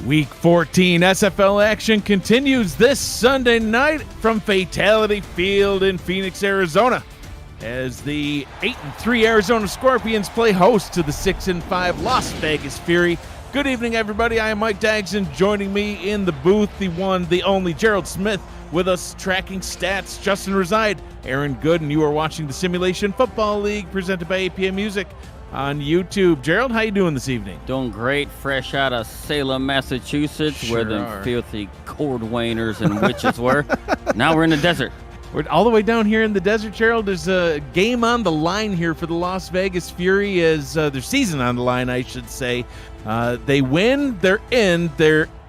Week 14 SFL action continues this Sunday night from Fatality Field in Phoenix, Arizona, as the 8-3 Arizona Scorpions play host to the 6-5 Las Vegas Fury. Good evening, everybody. I am Mike Dagson. Joining me in the booth, the one, the only Gerald Smith. With us tracking stats, Justin Reside, Aaron Good, and you are watching the Simulation Football League presented by APM Music on YouTube. Gerald, how you doing this evening? Doing great, fresh out of Salem, Massachusetts, where the filthy cordwainers and witches were. Now we're in the desert. We're all the way down here in the desert, Gerald. There's a game on the line here for the Las Vegas Fury, as their season on the line, I should say. They win, they're in.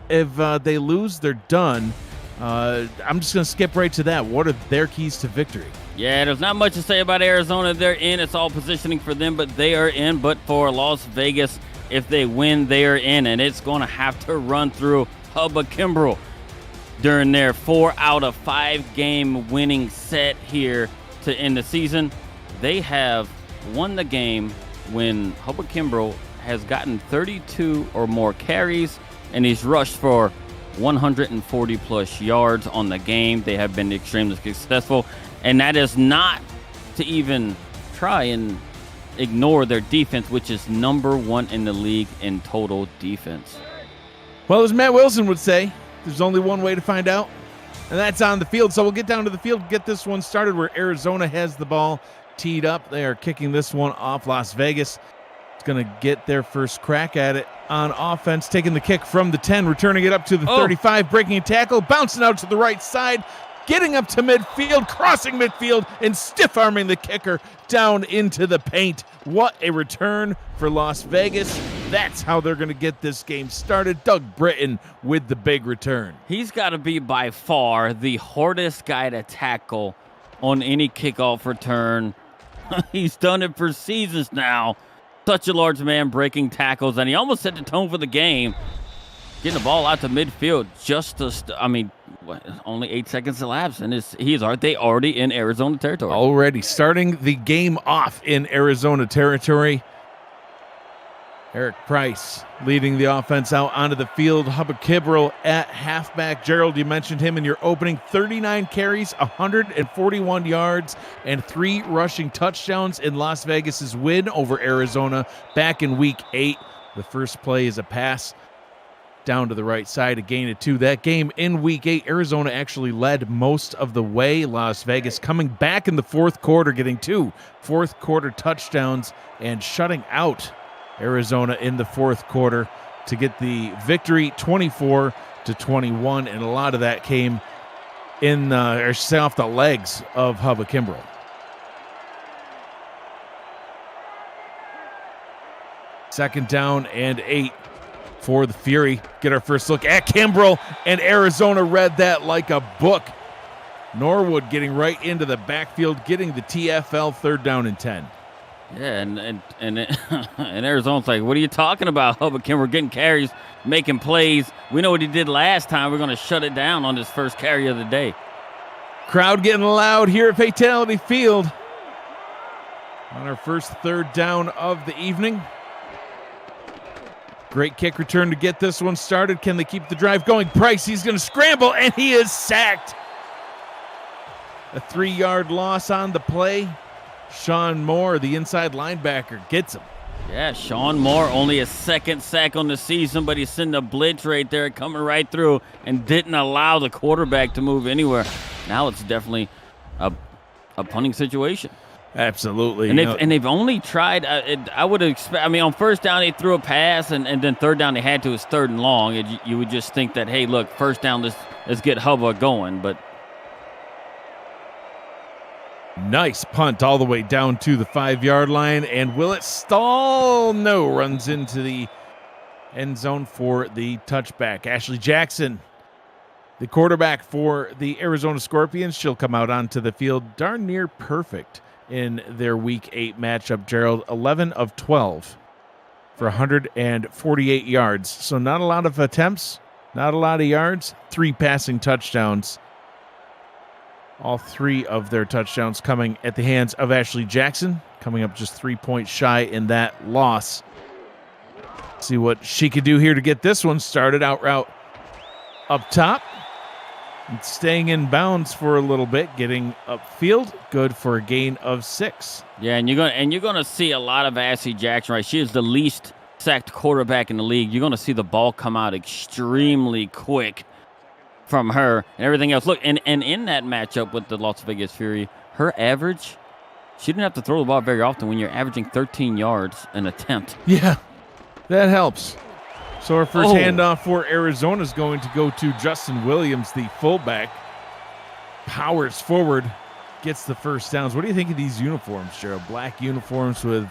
If they lose, they're done. I'm just going to skip right to that. What are their keys to victory? Yeah, there's not much to say about Arizona. They're in. It's all positioning for them, but they are in. But for Las Vegas, if they win, they are in. And it's going to have to run through Hubba Kimbrell during their 4 out of 5 game winning set here to end the season. They have won the game when Hubba Kimbrell has gotten 32 or more carries, and he's rushed for 140 plus yards on the game. They have been extremely successful, and that is not to even try and ignore their defense, which is number 1 in the league in total defense. Well, as Matt Wilson would say, there's only one way to find out, and that's on the field. So we'll get down to the field, get this one started where Arizona has the ball teed up. They are kicking this one off. Las Vegas is going to get their first crack at it on offense, taking the kick from the 10, returning it up to the 35, breaking a tackle, bouncing out to the right side, getting up to midfield, crossing midfield, and stiff-arming the kicker down into the paint. What a return for Las Vegas. That's how they're going to get this game started. Doug Britton with the big return. He's got to be by far the hardest guy to tackle on any kickoff return. He's done it for seasons now. Such a large man breaking tackles, and he almost set the tone for the game, getting the ball out to midfield just to, only 8 seconds elapsed, and they already in Arizona territory. Already starting the game off in Arizona territory. Eric Price leading the offense out onto the field. Hubba Kimbrell at halfback. Gerald, you mentioned him in your opening. 39 carries, 141 yards, and 3 rushing touchdowns in Las Vegas's win over Arizona back in Week 8. The first play is a pass down to the right side, a gain of 2. That game in Week 8, Arizona actually led most of the way. Las Vegas coming back in the fourth quarter, getting 2 fourth quarter touchdowns and shutting out Arizona in the fourth quarter to get the victory 24-21, and a lot of that came off the legs of Hubba Kimbrell. Second down and 8 for the Fury. Get our first look at Kimbrell, and Arizona read that like a book. Norwood getting right into the backfield, getting the TFL 3rd down and 10. Yeah, and Arizona's like, what are you talking about, Hubba Kimbrell? Getting carries, making plays. We know what he did last time. We're going to shut it down on this first carry of the day. Crowd getting loud here at Fatality Field on our first 3rd down of the evening. Great kick return to get this one started. Can they keep the drive going? Price, he's going to scramble, and he is sacked. A 3-yard loss on the play. Sean Moore, the inside linebacker, gets him. Yeah, Sean Moore, only a 2nd sack on the season, but he's sending a blitz right there, coming right through, and didn't allow the quarterback to move anywhere. Now it's definitely a punting situation. Absolutely. And they've only tried, I would expect, on first down they threw a pass, and then 3rd down they had to. It's 3rd and long. You would just think that, hey, look, first down, let's get Hubba going, but nice punt all the way down to the 5-yard line. And will it stall? No. Runs into the end zone for the touchback. Ashley Jackson, the quarterback for the Arizona Scorpions. She'll come out onto the field darn near perfect in their Week 8 matchup, Gerald. 11 of 12 for 148 yards. So not a lot of attempts, not a lot of yards, 3 passing touchdowns. All 3 of their touchdowns coming at the hands of Ashley Jackson, coming up just 3 points shy in that loss. See what she could do here to get this one started. Out route up top. And staying in bounds for a little bit, getting upfield, good for a gain of 6. Yeah, and you're gonna see a lot of Ashley Jackson, right? She is the least sacked quarterback in the league. You're gonna see the ball come out extremely quick from her and everything else. Look, and in that matchup with the Las Vegas Fury, her average, she didn't have to throw the ball very often when you're averaging 13 yards an attempt. Yeah, that helps. So our first handoff for Arizona is going to go to Justin Williams, the fullback. Powers forward, gets the first downs. What do you think of these uniforms, Gerald? Black uniforms with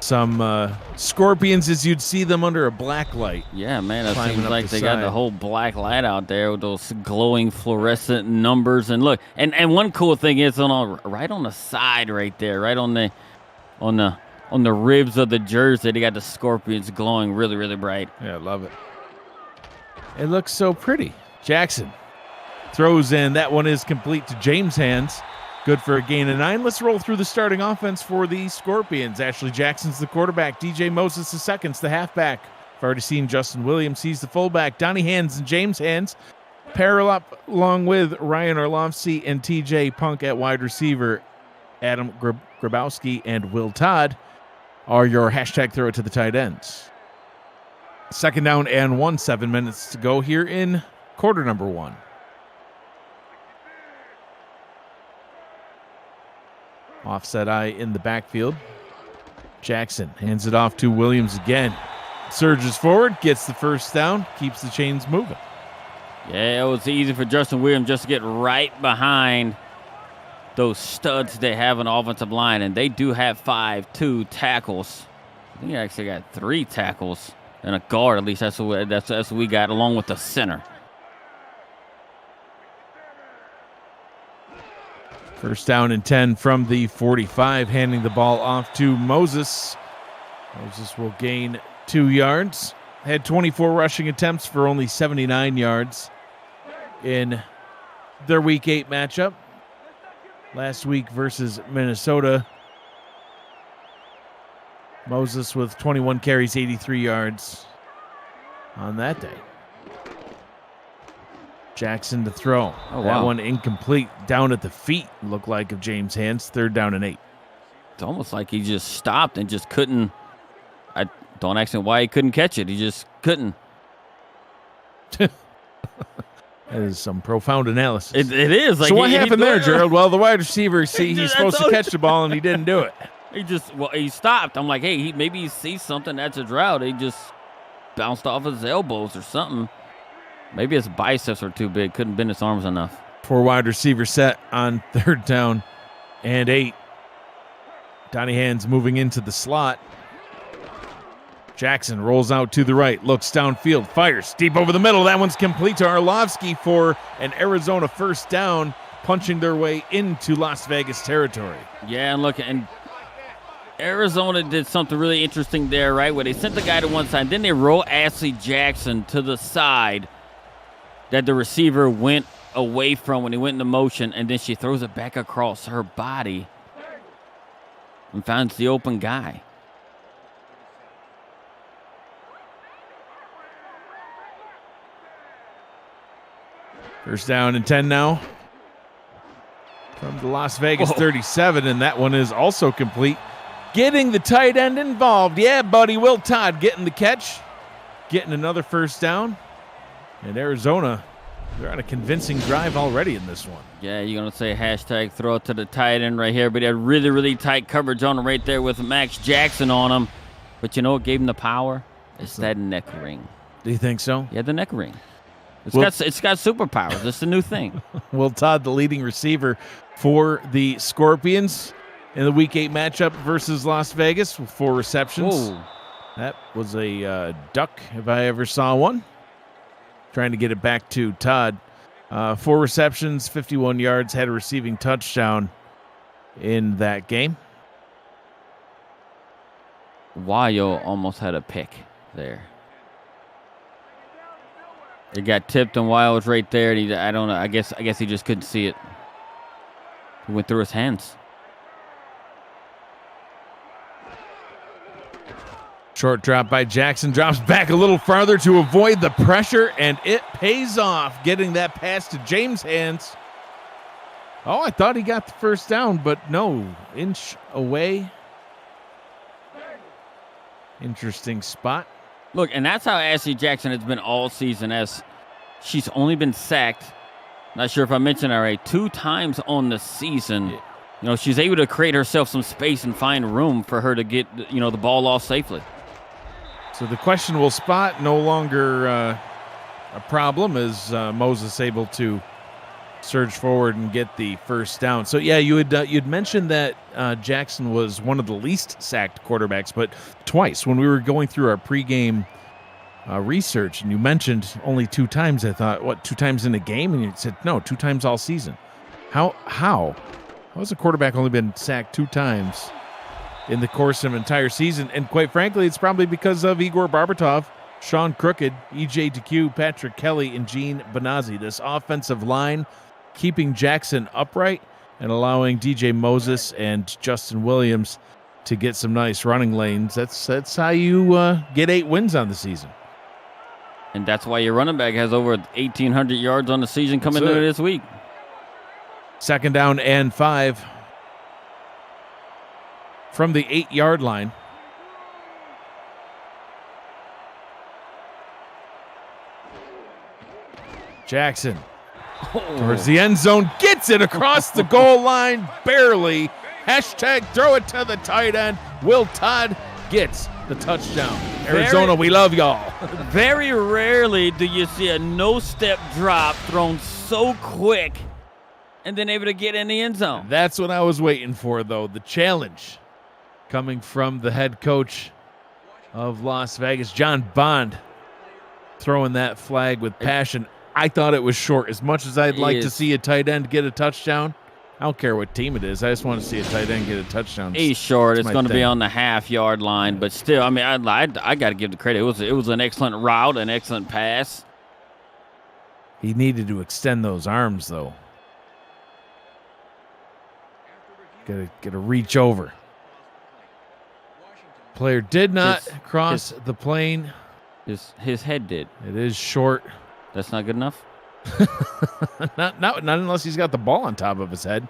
some scorpions as you'd see them under a black light. Yeah, man, it seems like they got the whole black light out there with those glowing fluorescent numbers. And look, and one cool thing is right on the side right there, right on the ribs of the jersey, they got the scorpions glowing really, really bright. Yeah, I love it. It looks so pretty. Jackson throws in. That one is complete to James' hands. Good for a gain of 9. Let's roll through the starting offense for the Scorpions. Ashley Jackson's the quarterback. DJ Moses the second's the halfback. I've already seen Justin Williams. He's the fullback. Donnie Hands and James Hands pair up along with Ryan Orlovsky and TJ Punk at wide receiver. Adam Grabowski and Will Todd are your hashtag throw it to the tight ends. Second down and 1, 7 minutes to go here in quarter number 1. Offset eye in the backfield. Jackson hands it off to Williams again. Surges forward, gets the first down, keeps the chains moving. Yeah, it was easy for Justin Williams just to get right behind those studs they have on the offensive line, and they do have 5-2 tackles. I think they actually got 3 tackles and a guard. At least that's what we got, along with the center. First down and 10 from the 45, handing the ball off to Moses. Moses will gain 2 yards. Had 24 rushing attempts for only 79 yards in their Week 8 matchup. Last week versus Minnesota, Moses with 21 carries, 83 yards on that day. Jackson to throw. Oh, wow. That one incomplete, down at the feet, looked like, of James Hands. 3rd down and 8. It's almost like he just stopped and just couldn't. I don't ask him why he couldn't catch it. He just couldn't. That is some profound analysis. It is. Like, so what happened there, Gerald? Well, the wide receiver, he's supposed to catch the ball, and he didn't do it. He stopped. I'm like, hey, maybe he sees something that's a drought. He just bounced off his elbows or something. Maybe his biceps were too big. Couldn't bend his arms enough. 4 wide receiver set on 3rd down and 8. Donnie Hands moving into the slot. Jackson rolls out to the right, looks downfield, fires deep over the middle. That one's complete to Orlovsky for an Arizona first down, punching their way into Las Vegas territory. Yeah, and look, and Arizona did something really interesting there, right? Where they sent the guy to one side, then they roll Ashley Jackson to the side that the receiver went away from when he went into motion, and then she throws it back across her body and finds the open guy. First down and 10 now from the Las Vegas 37, and that one is also complete. Getting the tight end involved. Yeah, buddy, Will Todd getting the catch, getting another first down. And Arizona, they're on a convincing drive already in this one. Yeah, you're going to say hashtag throw it to the tight end right here. But he had really, really tight coverage on him right there with Max Jackson on him. But you know what gave him the power? It's that neck ring. Do you think so? Yeah, the neck ring. It's got superpowers. It's the new thing. Will Todd, the leading receiver for the Scorpions in the Week 8 matchup versus Las Vegas with 4 receptions. Whoa. That was a duck if I ever saw one. Trying to get it back to Todd. 4 receptions, 51 yards, had a receiving touchdown in that game. Wayo almost had a pick there. It got tipped and Wayo was right there. And I don't know. I guess he just couldn't see it. It went through his hands. Short drop by Jackson, drops back a little farther to avoid the pressure, and it pays off, getting that pass to James' hands. Oh, I thought he got the first down, but no, inch away. Interesting spot. Look, and that's how Ashley Jackson has been all season, as she's only been sacked, not sure if I mentioned already, 2 times on the season. You know, she's able to create herself some space and find room for her to get, you know, the ball off safely. So the questionable spot no longer a problem, as Moses able to surge forward and get the first down. So yeah, you'd mentioned that Jackson was one of the least sacked quarterbacks, but twice when we were going through our pregame research, and you mentioned only 2 times. I thought, what, 2 times in a game? And you said no, 2 times all season. How has a quarterback only been sacked 2 times in the course of an entire season? And quite frankly, it's probably because of Igor Barbatov, Sean Crooked, EJ DeQ, Patrick Kelly, and Gene Benazzi. This offensive line keeping Jackson upright and allowing DJ Moses and Justin Williams to get some nice running lanes. That's how you get 8 wins on the season. And that's why your running back has over 1,800 yards on the season coming into this week. 2nd down and 5 from the 8-yard line. Jackson towards the end zone, gets it across the goal line, barely. Hashtag throw it to the tight end. Will Todd gets the touchdown. Arizona, we love y'all. Very rarely do you see a no-step drop thrown so quick and then able to get in the end zone. That's what I was waiting for, though. The challenge coming from the head coach of Las Vegas, John Bond, throwing that flag with passion. I thought it was short. As much as I'd like to see a tight end get a touchdown, I don't care what team it is. I just want to see a tight end get a touchdown. He's short. It's going to be on the half-yard line, but still, I mean, I got to give the credit. It was an excellent route, an excellent pass. He needed to extend those arms, though. Got to reach over. Player did not cross the plane. His head did. It is short. That's not good enough? not unless he's got the ball on top of his head.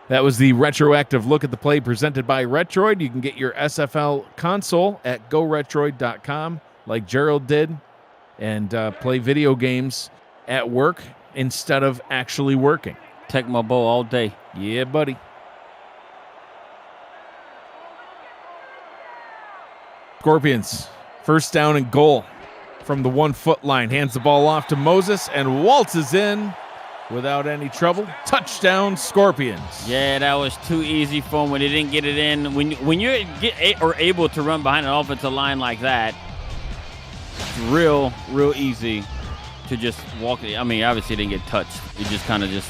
That was the retroactive look at the play presented by Retroid. You can get your SFL console at goretroid.com like Gerald did, and play video games at work instead of actually working. Tecmo Bowl all day. Yeah, buddy. Scorpions, 1st down and goal from the 1-foot line. Hands the ball off to Moses and waltzes in without any trouble. Touchdown, Scorpions. Yeah, that was too easy for him when he didn't get it in. When you are able to run behind an offensive line like that, it's real easy to just walk. I mean, obviously he didn't get touched. He just kind of just,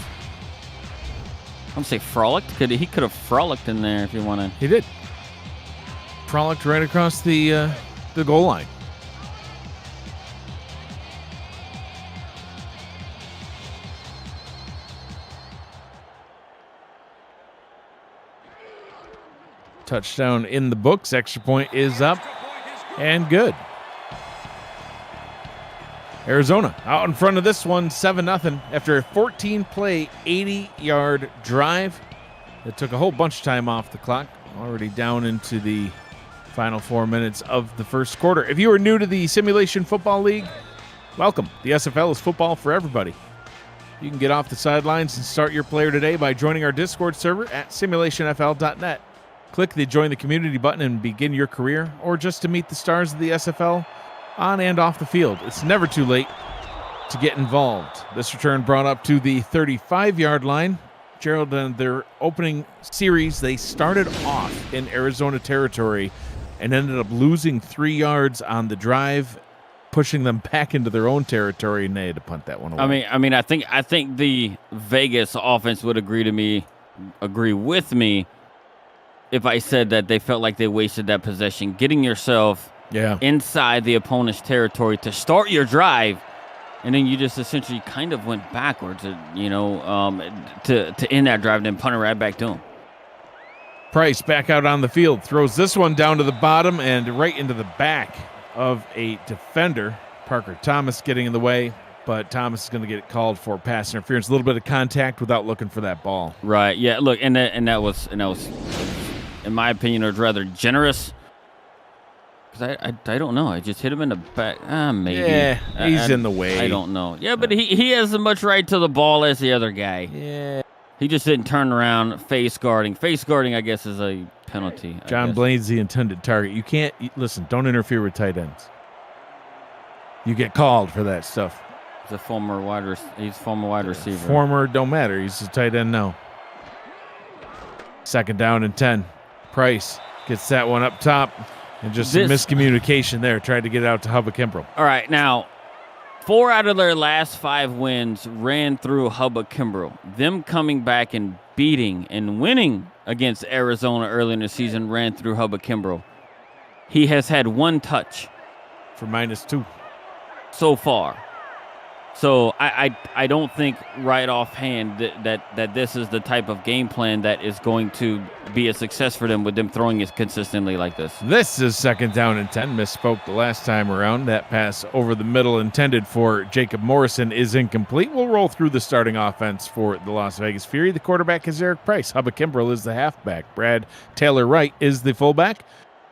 I'm going to say frolicked. He could have frolicked in there if you wanted. He did. Frolicked right across the goal line. Touchdown in the books. Extra point is up and good. Arizona out in front of this one, 7-0 after a 14-play, 80-yard drive. It took a whole bunch of time off the clock. Already down into the final 4 minutes of the first quarter. If you are new to the Simulation Football League, welcome. The SFL is football for everybody. You can get off the sidelines and start your player today by joining our Discord server at simulationfl.net. Click the Join the Community button and begin your career, or just to meet the stars of the SFL on and off the field. It's never too late to get involved. This return brought up to the 35-yard line. Gerald, and their opening series, they started off in Arizona territory and ended up losing 3 yards on the drive, pushing them back into their own territory, and they had to punt that one away. I mean, I think the Vegas offense would agree with me if I said that they felt like they wasted that possession. Getting yourself inside the opponent's territory to start your drive, and then you just essentially kind of went backwards, to end that drive and then punt it right back to them. Price back out on the field, throws this one down to the bottom and right into the back of a defender. Parker Thomas getting in the way, but Thomas is going to get called for pass interference. A little bit of contact without looking for that ball. Right. Yeah. Look, and that was, in my opinion, it was rather generous. Because I don't know. I just hit him in the back. Maybe. Yeah, he's in the way. I don't know. Yeah, but he has as much right to the ball as the other guy. Yeah. He just didn't turn around face guarding. Face guarding, I guess, is a penalty. John Blaine's the intended target. You can't, listen, don't interfere with tight ends. You get called for that stuff. He's a former wide receiver. Former, don't matter. He's a tight end now. 2nd down and 10. Price gets that one up top. And just some miscommunication there. Tried to get it out to Hubba Kimbrell. All right, now, 4 out of their last 5 wins ran through Hubba Kimbrell. Them coming back and beating and winning against Arizona early in the season ran through Hubba Kimbrell. He has had 1 touch. For -2. So far. So I don't think right offhand that this is the type of game plan that is going to be a success for them with them throwing it consistently like this. This is 2nd down and 10. Misspoke the last time around. That pass over the middle intended for Jacob Morrison is incomplete. We'll roll through the starting offense for the Las Vegas Fury. The quarterback is Eric Price. Hubba Kimbrell is the halfback. Brad Taylor Wright is the fullback.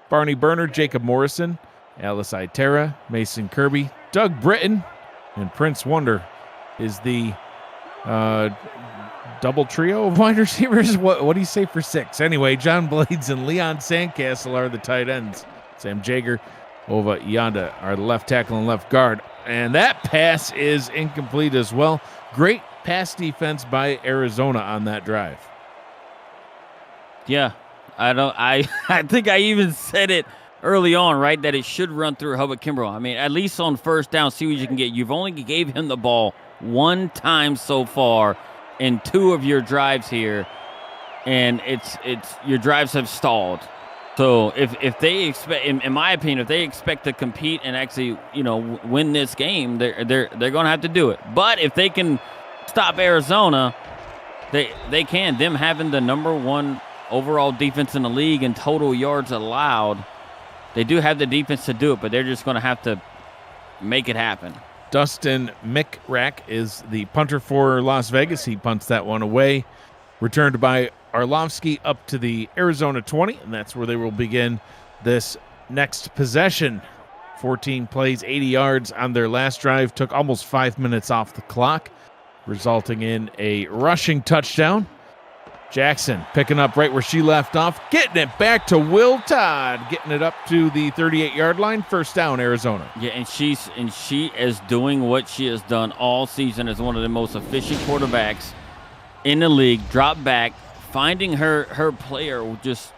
Barney Burner, Jacob Morrison, Alice Itera, Mason Kirby, Doug Britton, and Prince Wonder is the double trio of wide receivers. What do you say for 6? Anyway, John Blades and Leon Sandcastle are the tight ends. Sam Jager, Ova Yanda are the left tackle and left guard. And that pass is incomplete as well. Great pass defense by Arizona on that drive. Yeah, I think I even said it early on, right, that it should run through Hubba Kimbrell. I mean, at least on 1st down, see what you can get. You've only gave him the ball 1 time so far in 2 of your drives here, and it's your drives have stalled. So if they expect, in my opinion, if they expect to compete and actually win this game, they're going to have to do it. But if they can stop Arizona, they can. Them having the number 1 overall defense in the league and total yards allowed. They do have the defense to do it, but they're just going to have to make it happen. Dustin Mickrack is the punter for Las Vegas. He punts that one away. Returned by Arlovsky up to the Arizona 20, and that's where they will begin this next possession. 14 plays, 80 yards on their last drive. Took almost 5 minutes off the clock, resulting in a rushing touchdown. Jackson picking up right where she left off, getting it back to Will Todd, getting it up to the 38-yard line. 1st down, Arizona. Yeah, and she is doing what she has done all season as one of the most efficient quarterbacks in the league. Drop back, finding her player just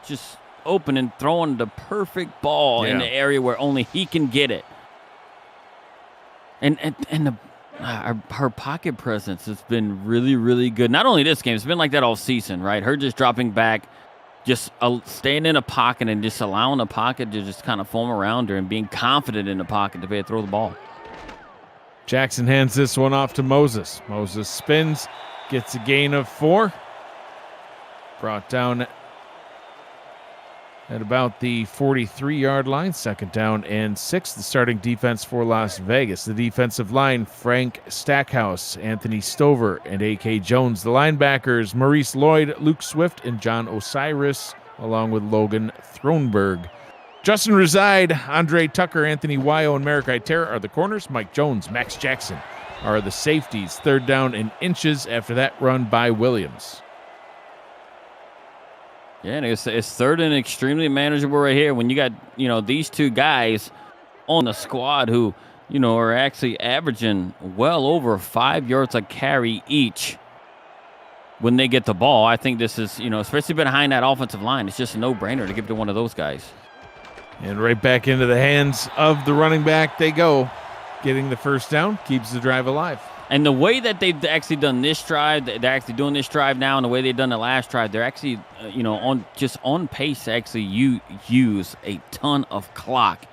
open and throwing the perfect ball in the area where only he can get it. And her pocket presence has been really, really good. Not only this game, it's been like that all season, right? Her just dropping back, just staying in a pocket and just allowing the pocket to just kind of form around her and being confident in the pocket to be able to throw the ball. Jackson hands this one off to Moses. Moses spins, gets a gain of 4. Brought down at about the 43-yard line. 2nd down and 6. The starting defense for Las Vegas. The defensive line, Frank Stackhouse, Anthony Stover, and A.K. Jones. The linebackers, Maurice Lloyd, Luke Swift, and John Osiris, along with Logan Thronberg. Justin Reside, Andre Tucker, Anthony Wyo, and Merrick Itera are the corners. Mike Jones, Max Jackson are the safeties. 3rd down and inches after that run by Williams. Yeah, and it's 3rd and extremely manageable right here when you got, these 2 guys on the squad who, are actually averaging well over 5 yards a carry each when they get the ball. I think this is, especially behind that offensive line, it's just a no-brainer to give it to one of those guys. And right back into the hands of the running back they go. Getting the 1st down keeps the drive alive. And the way that they've actually done this drive, they're actually doing this drive now, and the way they've done the last drive, they're actually, on pace to actually use a ton of clock,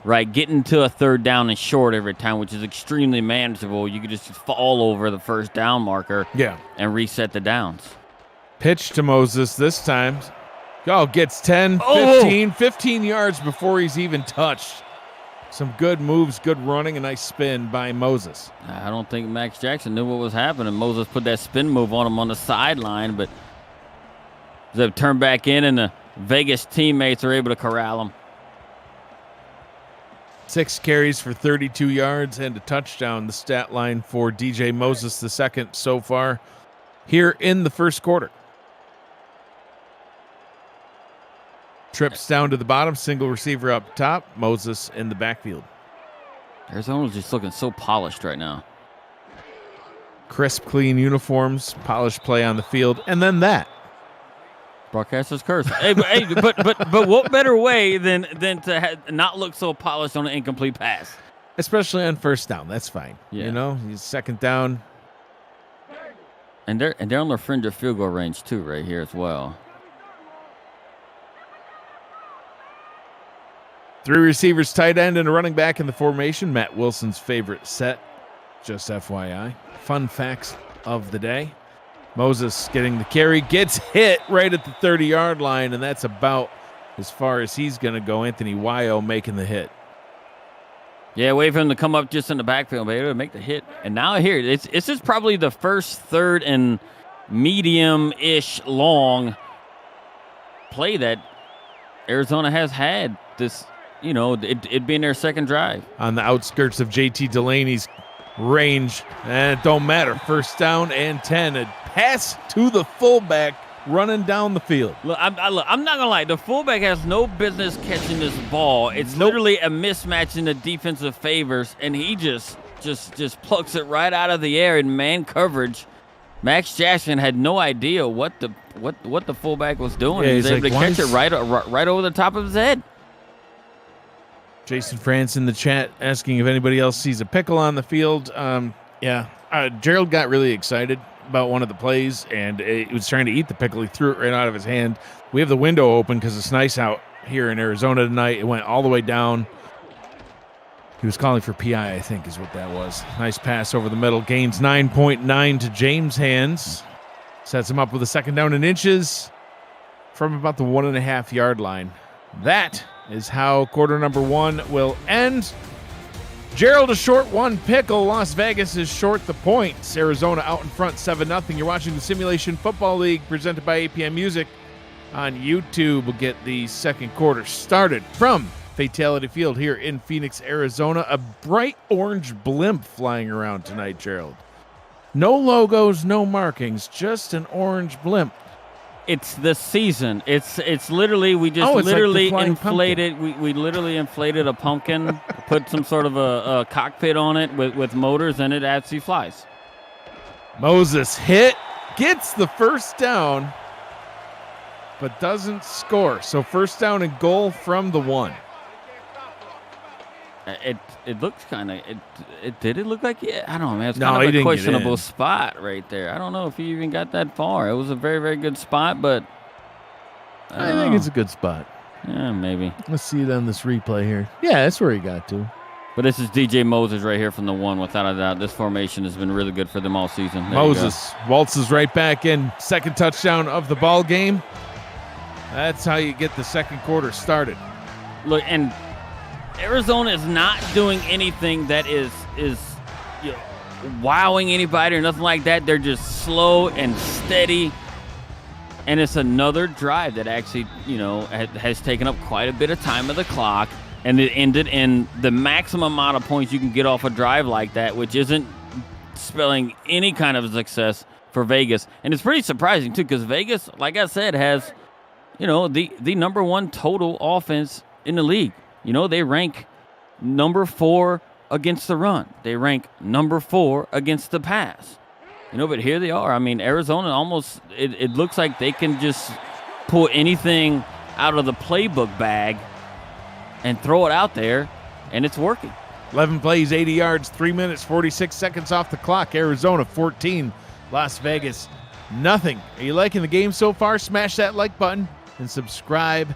right? Getting to a 3rd down and short every time, which is extremely manageable. You could just fall over the 1st down marker and reset the downs. Pitch to Moses this time. Oh, gets 10, 15 yards before he's even touched. Some good moves, good running, a nice spin by Moses. I don't think Max Jackson knew what was happening. Moses put that spin move on him on the sideline, but they turn back in, and the Vegas teammates are able to corral him. 6 carries for 32 yards and a touchdown, the stat line for DJ Moses, the second so far here in the first quarter. Trips down to the bottom, single receiver up top, Moses in the backfield. Arizona's just looking so polished right now. Crisp, clean uniforms, polished play on the field, and then that. Broadcaster's curse. But what better way than to not look so polished on an incomplete pass? Especially on first down, that's fine. Yeah. You know, he's second down. And they're on their fringe of field goal range too, right here as well. 3 receivers, tight end, and a running back in the formation. Matt Wilson's favorite set, just FYI. Fun facts of the day. Moses getting the carry, gets hit right at the 30-yard line, and that's about as far as he's going to go. Anthony Wyo making the hit. Yeah, wait for him to come up just in the backfield, but able to make the hit. And now here, this is probably the first third and medium-ish long play that Arizona has had this. You know, it being their second drive. On the outskirts of JT Delaney's range, and it don't matter. First down and 10. A pass to the fullback running down the field. Look, I'm not going to lie. The fullback has no business catching this ball. It's literally a mismatch in the defensive favors, and he just plucks it right out of the air in man coverage. Max Jackson had no idea what the fullback was doing. Yeah, he was able like, to catch it right over the top of his head. Jason France in the chat asking if anybody else sees a pickle on the field. Gerald got really excited about one of the plays, and he was trying to eat the pickle. He threw it right out of his hand. We have the window open because it's nice out here in Arizona tonight. It went all the way down. He was calling for PI, I think is what that was. Nice pass over the middle. Gains 9.9 to James' hands. Sets him up with a second down and inches from about the 1.5-yard line. That is how quarter number 1 will end. Gerald a short one, pickle. Las Vegas is short the points. Arizona out in front 7-0. You're watching the Simulation Football League presented by APM Music on YouTube. We'll get the second quarter started from Fatality Field here in Phoenix, Arizona. A bright orange blimp flying around tonight, Gerald. No logos, no markings, just an orange blimp. It's the season. It's literally we just literally like inflated. We literally inflated a pumpkin, put some sort of a cockpit on it with motors, and it actually flies. Moses hit, gets the first down, but doesn't score. So first down and goal from the 1. It looks kind of did it look like I don't know, man. It's no, kind of a questionable get in. spot right there. I don't know if he even got that far. It was a very, very good spot, but I think it's a good spot. Yeah, maybe. Let's see it on this replay here. Yeah, that's where he got to. But this is DJ Moses right here from the 1, without a doubt. This formation has been really good for them all season. There Moses waltzes right back in. Second touchdown of the ball game. That's how you get the second quarter started. Look, and Arizona is not doing anything that is wowing anybody or nothing like that. They're just slow and steady. And it's another drive that actually, has taken up quite a bit of time of the clock. And it ended in the maximum amount of points you can get off a drive like that, which isn't spelling any kind of success for Vegas. And it's pretty surprising, too, because Vegas, like I said, has, the number 1 total offense in the league. They rank number 4 against the run. They rank number 4 against the pass. But here they are. I mean, Arizona almost, it looks like they can just pull anything out of the playbook bag and throw it out there, and it's working. 11 plays, 80 yards, 3 minutes, 46 seconds off the clock. Arizona 14, Las Vegas nothing. Are you liking the game so far? Smash that like button and subscribe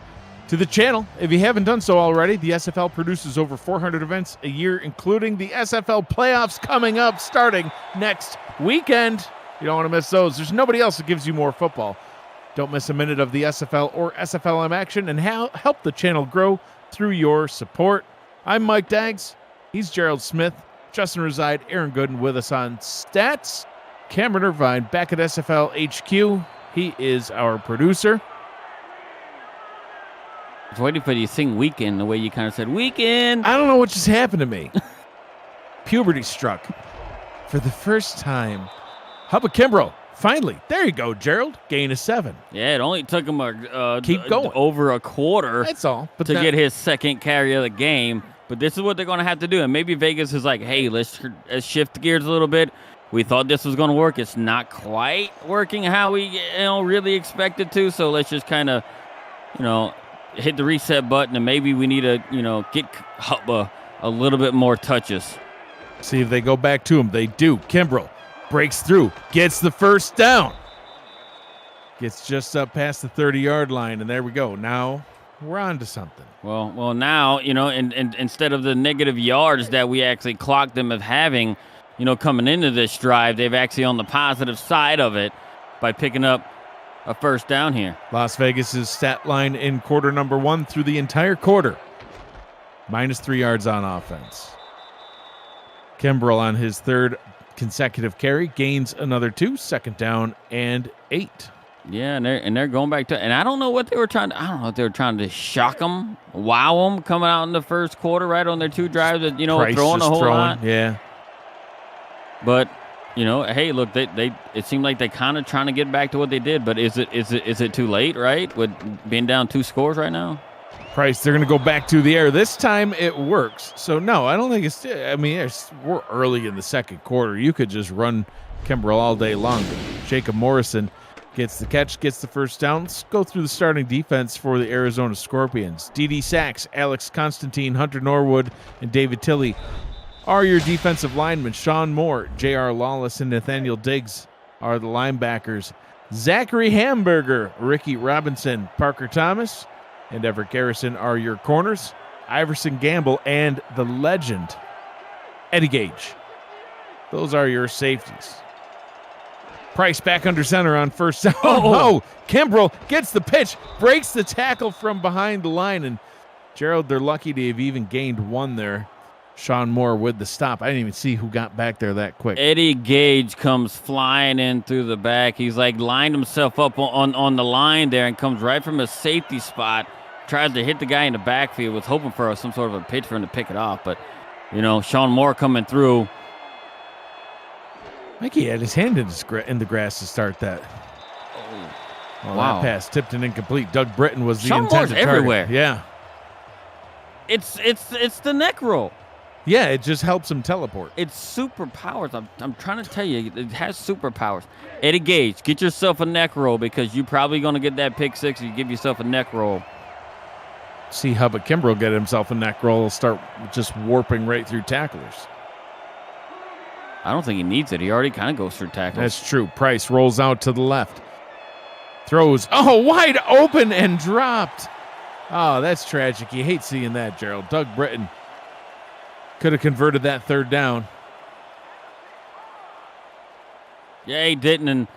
to the channel if you haven't done so already. The SFL produces over 400 events a year, including the SFL playoffs coming up starting next weekend. You don't want to miss those. There's nobody else that gives you more football Don't miss a minute of the SFL or SFLM action and help the channel grow through your support. I'm Mike Daggs. He's Gerald Smith. Justin Reside, Aaron Gooden with us on stats. Cameron Irvine back at SFL HQ. He is our producer. I was waiting for you to sing Weekend the way you kind of said Weekend. I don't know what just happened to me. Puberty struck. For the first time, Hubba Kimbrough. Finally, there you go, Gerald. Gain of 7. Yeah, it only took him Keep going. over a quarter. That's all. But to get his second carry of the game. But this is what they're going to have to do. And maybe Vegas is like, hey, let's shift gears a little bit. We thought this was going to work. It's not quite working how we really expected to. So let's just kind of, hit the reset button. And maybe we need to, get Hubba a little bit more touches. See if they go back to him. They do. Kimbrough breaks through, gets the first down. Gets just up past the 30-yard line, and there we go. Now we're on to something. Well, now, and instead of the negative yards that we actually clocked them of having, coming into this drive, they've actually on the positive side of it by picking up a first down here. Las Vegas's stat line in quarter number 1 through the entire quarter. -3 yards on offense. Kimbrough on his third consecutive carry gains another 2, second down and 8. Yeah, and they're going back to, and I don't know what they were trying to. I don't know if they were trying to shock them, wow them, coming out in the first quarter, right on their 2 drives that Price throwing a whole lot. Yeah, but hey, look, it seemed like they kind of trying to get back to what they did. But is it too late, right? With being down 2 scores right now. Price, they're going to go back to the air. This time it works. So, no, I don't think it's – we're early in the second quarter. You could just run Kimbrough all day long. Jacob Morrison gets the catch, gets the first down. Let's go through the starting defense for the Arizona Scorpions. D.D. Sachs, Alex Constantine, Hunter Norwood, and David Tilley are your defensive linemen. Sean Moore, J.R. Lawless, and Nathaniel Diggs are the linebackers. Zachary Hamburger, Ricky Robinson, Parker Thomas, and Everett Garrison are your corners. Iverson Gamble and the legend, Eddie Gage. Those are your safeties. Price back under center on first down. Oh, Kimbrough gets the pitch, breaks the tackle from behind the line. And Gerald, they're lucky to have even gained 1 there. Sean Moore with the stop. I didn't even see who got back there that quick. Eddie Gage comes flying in through the back. He's like lined himself up on the line there and comes right from a safety spot. Tries to hit the guy in the backfield, was hoping for some sort of a pitch for him to pick it off. But, Sean Moore coming through. I think he had his hand in the grass to start that. Wow. That pass tipped and incomplete. Doug Britton was the Sean intended Moore's target. Everywhere. Yeah. It's the neck roll. Yeah, it just helps him teleport. It's superpowers. I'm trying to tell you, it has superpowers. Eddie Gage, get yourself a neck roll because you're probably going to get that pick 6 if you give yourself a neck roll. See Hubba Kimbrough get himself a neck roll. He'll start just warping right through tacklers. I don't think he needs it. He already kind of goes through tackles. That's true. Price rolls out to the left. Throws. Oh, wide open and dropped. Oh, that's tragic. You hate seeing that, Gerald. Doug Britton could have converted that third down. Yeah, he didn't. And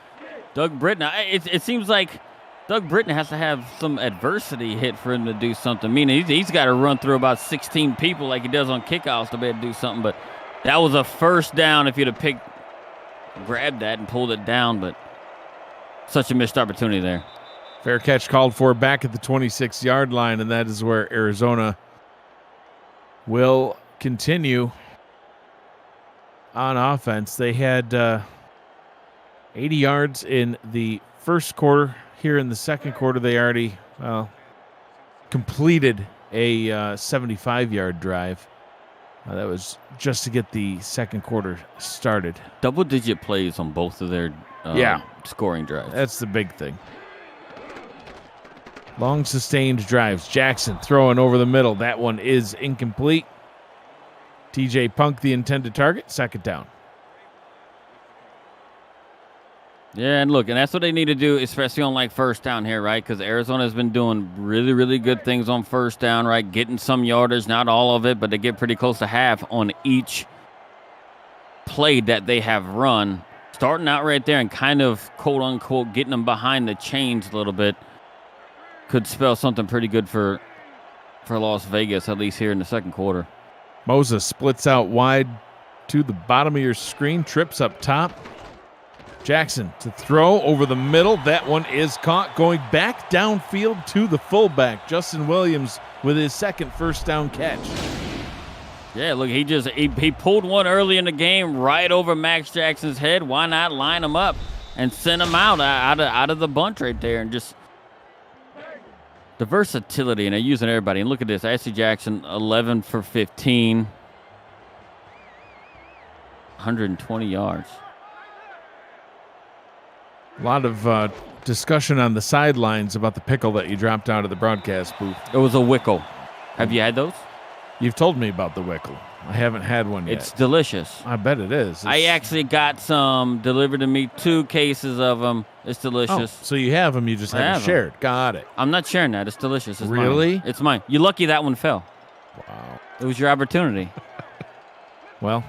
Doug Britton, it seems like Doug Britton has to have some adversity hit for him to do something. Meaning he's got to run through about 16 people like he does on kickoffs to be able to do something. But that was a first down if you'd have grabbed that and pulled it down. But such a missed opportunity there. Fair catch called for back at the 26-yard line, and that is where Arizona will continue on offense. They had 80 yards in the first quarter. Here in the second quarter, they already completed a 75-yard drive. That was just to get the second quarter started. Double-digit plays on both of their scoring drives. That's the big thing. Long sustained drives. Jackson throwing over the middle. That one is incomplete. TJ Punk, the intended target, second down. Yeah, and look, and that's what they need to do, especially on like first down here, right? Because Arizona has been doing really, really good things on first down, right? Getting some yardage, not all of it, but they get pretty close to half on each play that they have run. starting out right there and kind of quote unquote getting them behind the chains a little bit could spell something pretty good for Las Vegas, at least here in the second quarter. Moses splits out wide to the bottom of your screen, trips up top. Jackson to throw over the middle. That one is caught, going back downfield to the fullback. Justin Williams with his second first down catch. Yeah, look, he pulled one early in the game right over Max Jackson's head. Why not line him up and send him out of the bunch right there? And just the versatility, and they're using everybody. And look at this, Ashley Jackson, 11 for 15, 120 yards. A lot of discussion on the sidelines about the pickle that you dropped out of the broadcast booth. It was a Wickle. Have you had those? You've told me about the Wickle. I haven't had one yet. It's delicious. I bet it is. I actually got some delivered to me, 2 cases of them. It's delicious. Oh, so you have them, you just haven't shared. Got it. I'm not sharing that. It's delicious. It's really? Mine. It's mine. You're lucky that one fell. Wow. It was your opportunity. Well,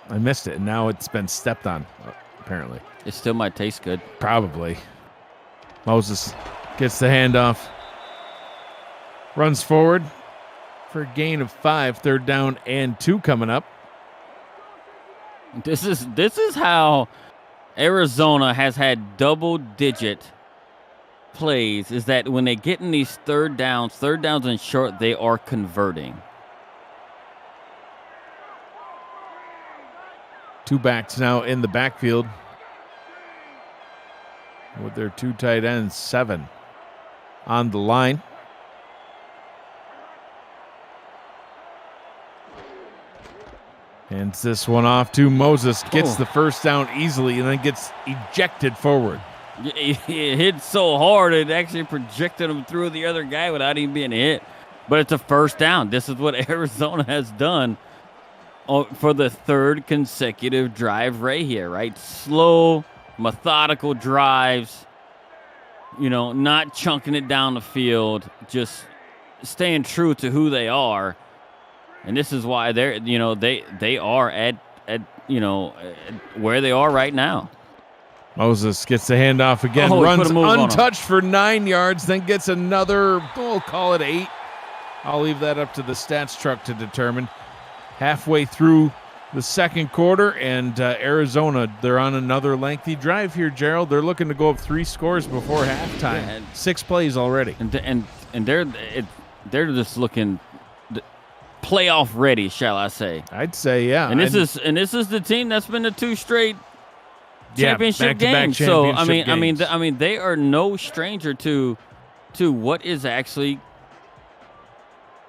I missed it, and now it's been stepped on, apparently. It still might taste good. Probably. Moses gets the handoff. Runs forward for a gain of 5, 3rd down and 2 coming up. This is how Arizona has had double-digit plays, is that when they get in these third downs and short, they are converting. 2 backs now in the backfield with their 2 tight ends, 7 on the line. Hands this one off to Moses, gets the first down easily, and then gets ejected forward. He hit so hard it actually projected him through the other guy without even being hit. But it's a first down. This is what Arizona has done for the 3rd consecutive drive right here, right? Slow, methodical drives, not chunking it down the field, just staying true to who they are. And this is why they are at where they are right now. Moses gets the handoff again, runs untouched for 9 yards, then gets another, we'll call it 8. I'll leave that up to the stats truck to determine. Halfway through the second quarter, and Arizona, they're on another lengthy drive here, Gerald. They're looking to go up 3 scores before halftime. Yeah, 6 plays already. And they're just looking playoff ready, shall I say? I'd say, yeah. And this is the team that's been the 2 straight championship games. So I mean, they are no stranger to what is actually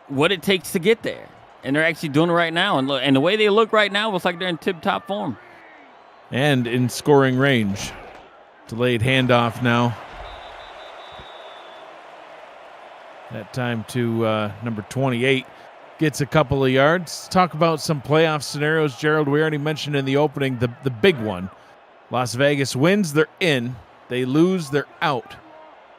what it takes to get there, and they're actually doing it right now. And the way they look right now, looks like they're in tip-top form and in scoring range. Delayed handoff now. That time to number 28. Gets a couple of yards. Talk about some playoff scenarios, Gerald. We already mentioned in the opening the big one. Las Vegas wins, they're in. They lose, they're out.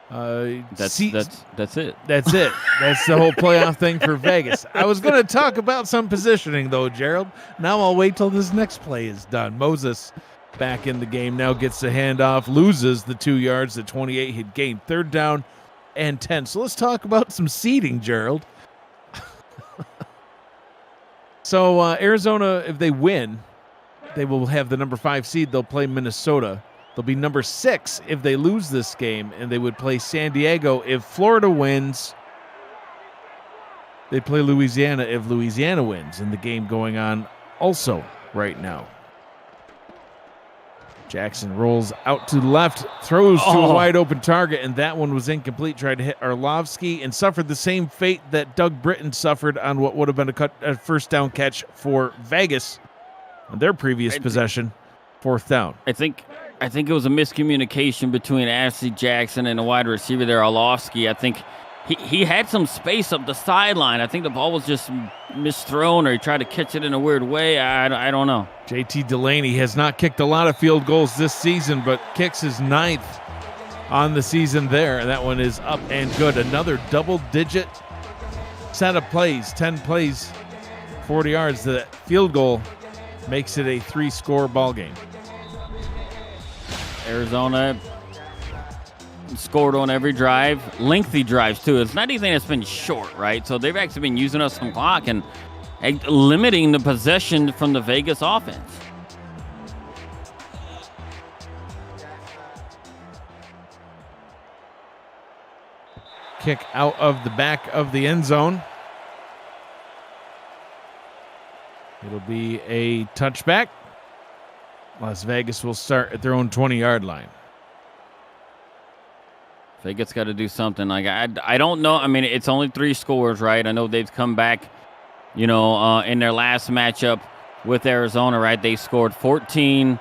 That's it. That's it. That's the whole playoff thing for Vegas. I was going to talk about some positioning, though, Gerald. Now I'll wait till this next play is done. Moses back in the game now, gets the handoff, loses the 2 yards. The 28 had gained 3rd down and 10. So let's talk about some seeding, Gerald. So Arizona, if they win, they will have the number 5 seed. They'll play Minnesota. They'll be number 6 if they lose this game, and they would play San Diego. If Florida wins, they play Louisiana if Louisiana wins, and the game going on also right now. Jackson rolls out to the left, throws to a wide open target, and that one was incomplete. Tried to hit Arlovsky and suffered the same fate that Doug Britton suffered on what would have been a first down catch for Vegas on their previous possession, 4th down. I think it was a miscommunication between Ashley Jackson and the wide receiver there, Arlovsky. I think he had some space up the sideline. I think the ball was just misthrown, or he tried to catch it in a weird way. I don't know. JT Delaney has not kicked a lot of field goals this season, but kicks his 9th on the season there. And that one is up and good. Another double-digit set of plays, 10 plays, 40 yards. The field goal makes it a 3-score ball game. Arizona scored on every drive, lengthy drives too. It's not anything that's been short, right? So they've actually been using us some clock and limiting the possession from the Vegas offense. Kick out of the back of the end zone. It'll be a touchback. Las Vegas will start at their own 20-yard line. Vegas got to do something. Like I don't know. I mean, it's only 3 scores, right? I know they've come back, in their last matchup with Arizona, right? They scored 14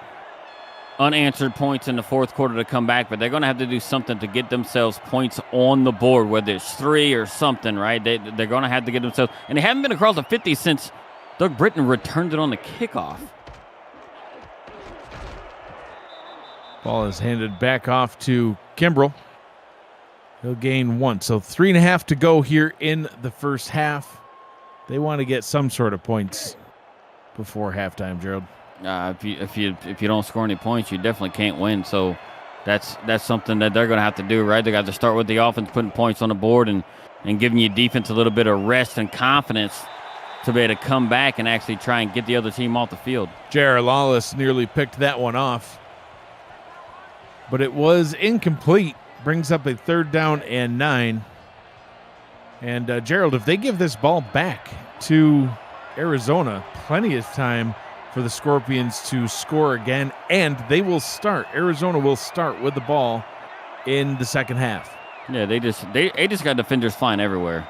unanswered points in the fourth quarter to come back, but they're going to have to do something to get themselves points on the board, whether it's 3 or something, right? They're going to have to get themselves, and they haven't been across the 50 since Doug Britton returned it on the kickoff. Ball is handed back off to Kimbrell. He'll gain 1. So 3.5 to go here in the first half. They want to get some sort of points before halftime, Gerald. If you don't score any points, you definitely can't win. So that's something that they're going to have to do, right? They got to start with the offense, putting points on the board and giving you defense a little bit of rest and confidence to be able to come back and actually try and get the other team off the field. Jared Lawless nearly picked that one off, but it was incomplete. Brings up a 3rd down and 9. And Gerald, if they give this ball back to Arizona, plenty of time for the Scorpions to score again, and they will start. Arizona will start with the ball in the second half. Yeah, they just got defenders flying everywhere.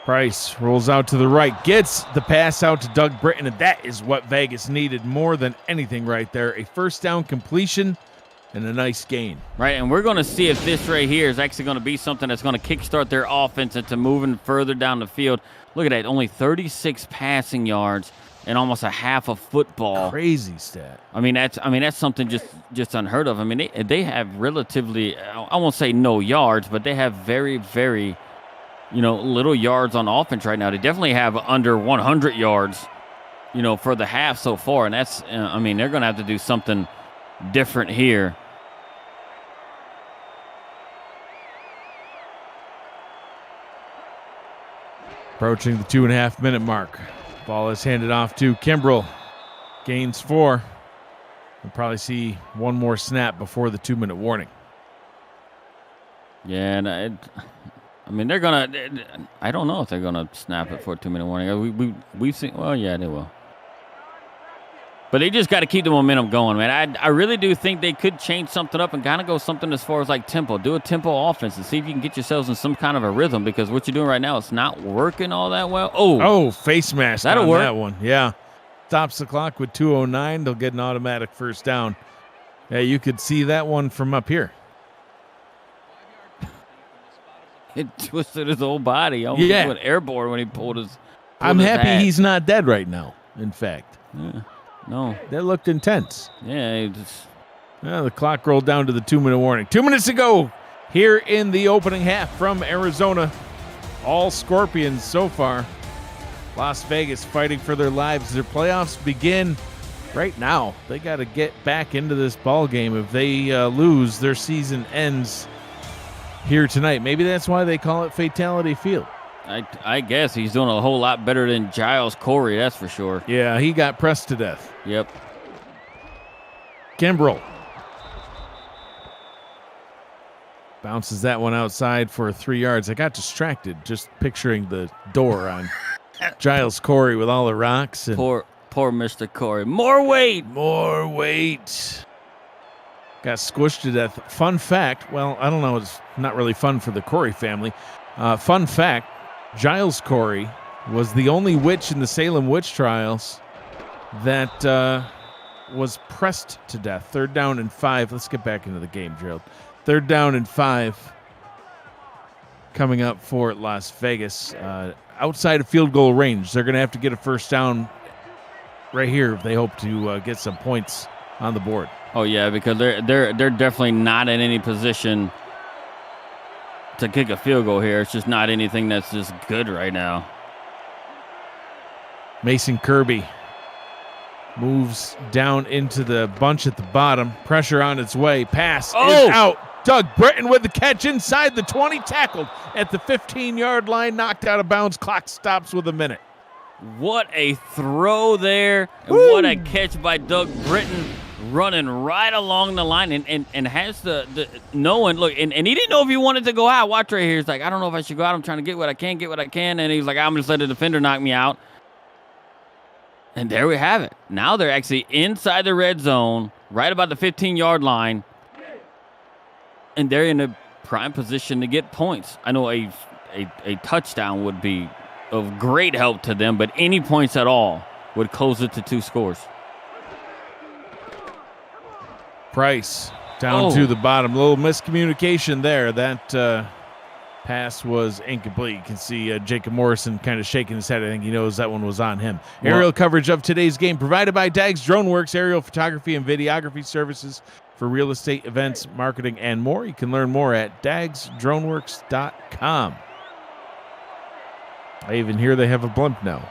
Price rolls out to the right, gets the pass out to Doug Britton, and that is what Vegas needed more than anything right there. A first down completion and a nice gain. Right, and we're going to see if this right here is actually going to be something that's going to kickstart their offense into moving further down the field. Look at that, only 36 passing yards and almost a half a football. Crazy stat. I mean that's something just unheard of. I mean they have relatively, I won't say no yards, but they have very, very little yards on offense right now. They definitely have under 100 yards, for the half so far. And that's, they're going to have to do something different here. Approaching the 2.5-minute mark. Ball is handed off to Kimbrell. Gains 4. We'll probably see one more snap before the 2-minute warning. Yeah, and they're going to – I don't know if they're going to snap it for a 2-minute warning. We've seen – well, yeah, they will. But they just got to keep the momentum going, man. I really do think they could change something up and kind of go something as far as like tempo. Do a tempo offense and see if you can get yourselves in some kind of a rhythm, because what you're doing right now, it's not working all that well. Oh, face mask that'll on work. That one. Yeah. Stops the clock with 2:09. They'll get an automatic first down. Yeah, you could see that one from up here. It twisted his whole body. Almost went airborne when he pulled his I'm happy hat. He's not dead right now, in fact. Yeah. No. That looked intense. Yeah. The clock rolled down to the 2-minute warning. 2 minutes to go here in the opening half from Arizona. All Scorpions so far. Las Vegas fighting for their lives. Their playoffs begin right now. They got to get back into this ball game. If they lose, their season ends here tonight. Maybe that's why they call it Fatality Field. I guess he's doing a whole lot better than Giles Corey, that's for sure. Yeah, he got pressed to death. Yep. Kimbrell bounces that one outside for 3 yards. I got distracted just picturing the door on Giles Corey with all the rocks. And poor Mr. Corey. More weight. Got squished to death. Fun fact, well, I don't know, it's not really fun for the Corey family. Fun fact, Giles Corey was the only witch in the Salem witch trials that was pressed to death. 3rd down and 5. Let's get back into the game, Gerald. 3rd down and 5 coming up for Las Vegas. Outside of field goal range, they're going to have to get a first down right here if they hope to get some points on the board. Oh yeah, because they're definitely not in any position to kick a field goal here. It's just not anything that's just good right now. Mason Kirby moves down into the bunch at the bottom. Pressure on its way. Pass is out. Doug Britton with the catch inside the 20. Tackled at the 15-yard line. Knocked out of bounds. Clock stops with a minute. What a throw there. And what a catch by Doug Britton, running right along the line and has the knowing. Look, and he didn't know if he wanted to go out. Watch right here. He's like, I don't know if I should go out. I'm trying to get what I can. And he's like, I'm just let the defender knock me out. And there we have it. Now they're actually inside the red zone, right about the 15-yard line. And they're in a prime position to get points. I know a touchdown would be of great help to them, but any points at all would close it to 2 scores. Price down to the bottom. A little miscommunication there. That pass was incomplete. You can see Jacob Morrison kind of shaking his head. I think he knows that one was on him. Aerial coverage of today's game provided by Dags DroneWorks, aerial photography and videography services for real estate, events, marketing, and more. You can learn more at dagsdroneworks.com. I even hear they have a blimp now.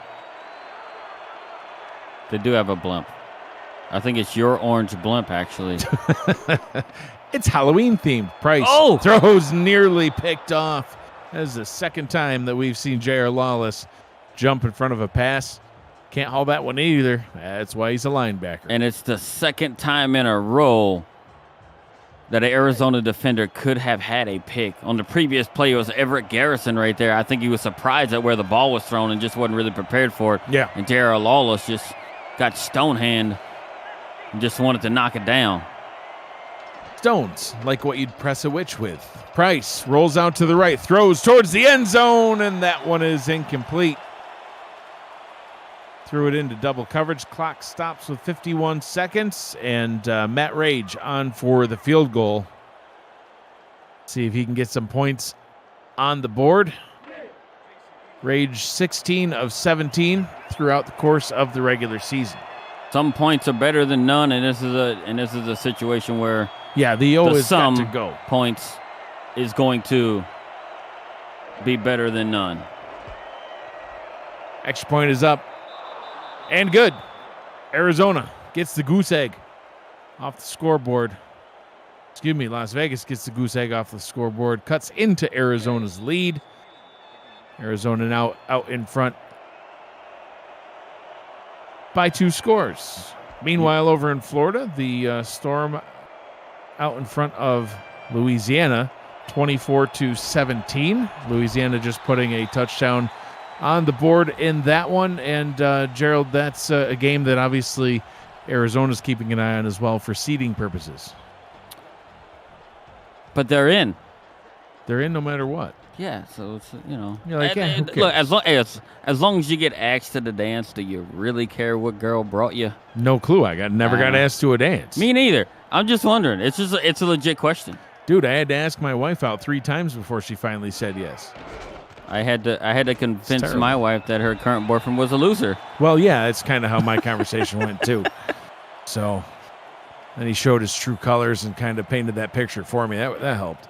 They do have a blimp. I think it's your orange blimp, actually. It's Halloween themed. Price throws nearly picked off. That is the second time that we've seen J.R. Lawless jump in front of a pass. Can't haul that one either. That's why he's a linebacker. And it's the second time in a row that an Arizona defender could have had a pick. On the previous play, it was Everett Garrison right there. I think he was surprised at where the ball was thrown and just wasn't really prepared for it. Yeah. And J.R. Lawless just got stonehand and just wanted to knock it down. Stones, like what you'd press a witch with. Price rolls out to the right, throws towards the end zone, and that one is incomplete. Threw it into double coverage. Clock stops with 51 seconds, and Matt Rage on for the field goal. See if he can get some points on the board. Rage 16 of 17 throughout the course of the regular season. Some points are better than none, and this is a situation where the O is got to go. Points is going to be better than none. Extra point is up. And good. Arizona gets the goose egg off the scoreboard. Excuse me, Las Vegas gets the goose egg off the scoreboard. Cuts into Arizona's lead. Arizona now out in front by 2 scores. Meanwhile, over in Florida, the Storm out in front of Louisiana, 24-17. Louisiana just putting a touchdown on the board in that one. And Gerald, that's a game that obviously Arizona's keeping an eye on as well for seeding purposes. But they're in. They're in no matter what. Yeah, so it's, You're like, who cares? Look, as long as you get asked to the dance, do you really care what girl brought you? No clue. Never got asked to a dance. Me neither. I'm just wondering. It's a legit question. Dude, I had to ask my wife out 3 times before she finally said yes. I had to convince my wife that her current boyfriend was a loser. Well, yeah, that's kind of how my conversation went too. So, then he showed his true colors and kind of painted that picture for me. That helped.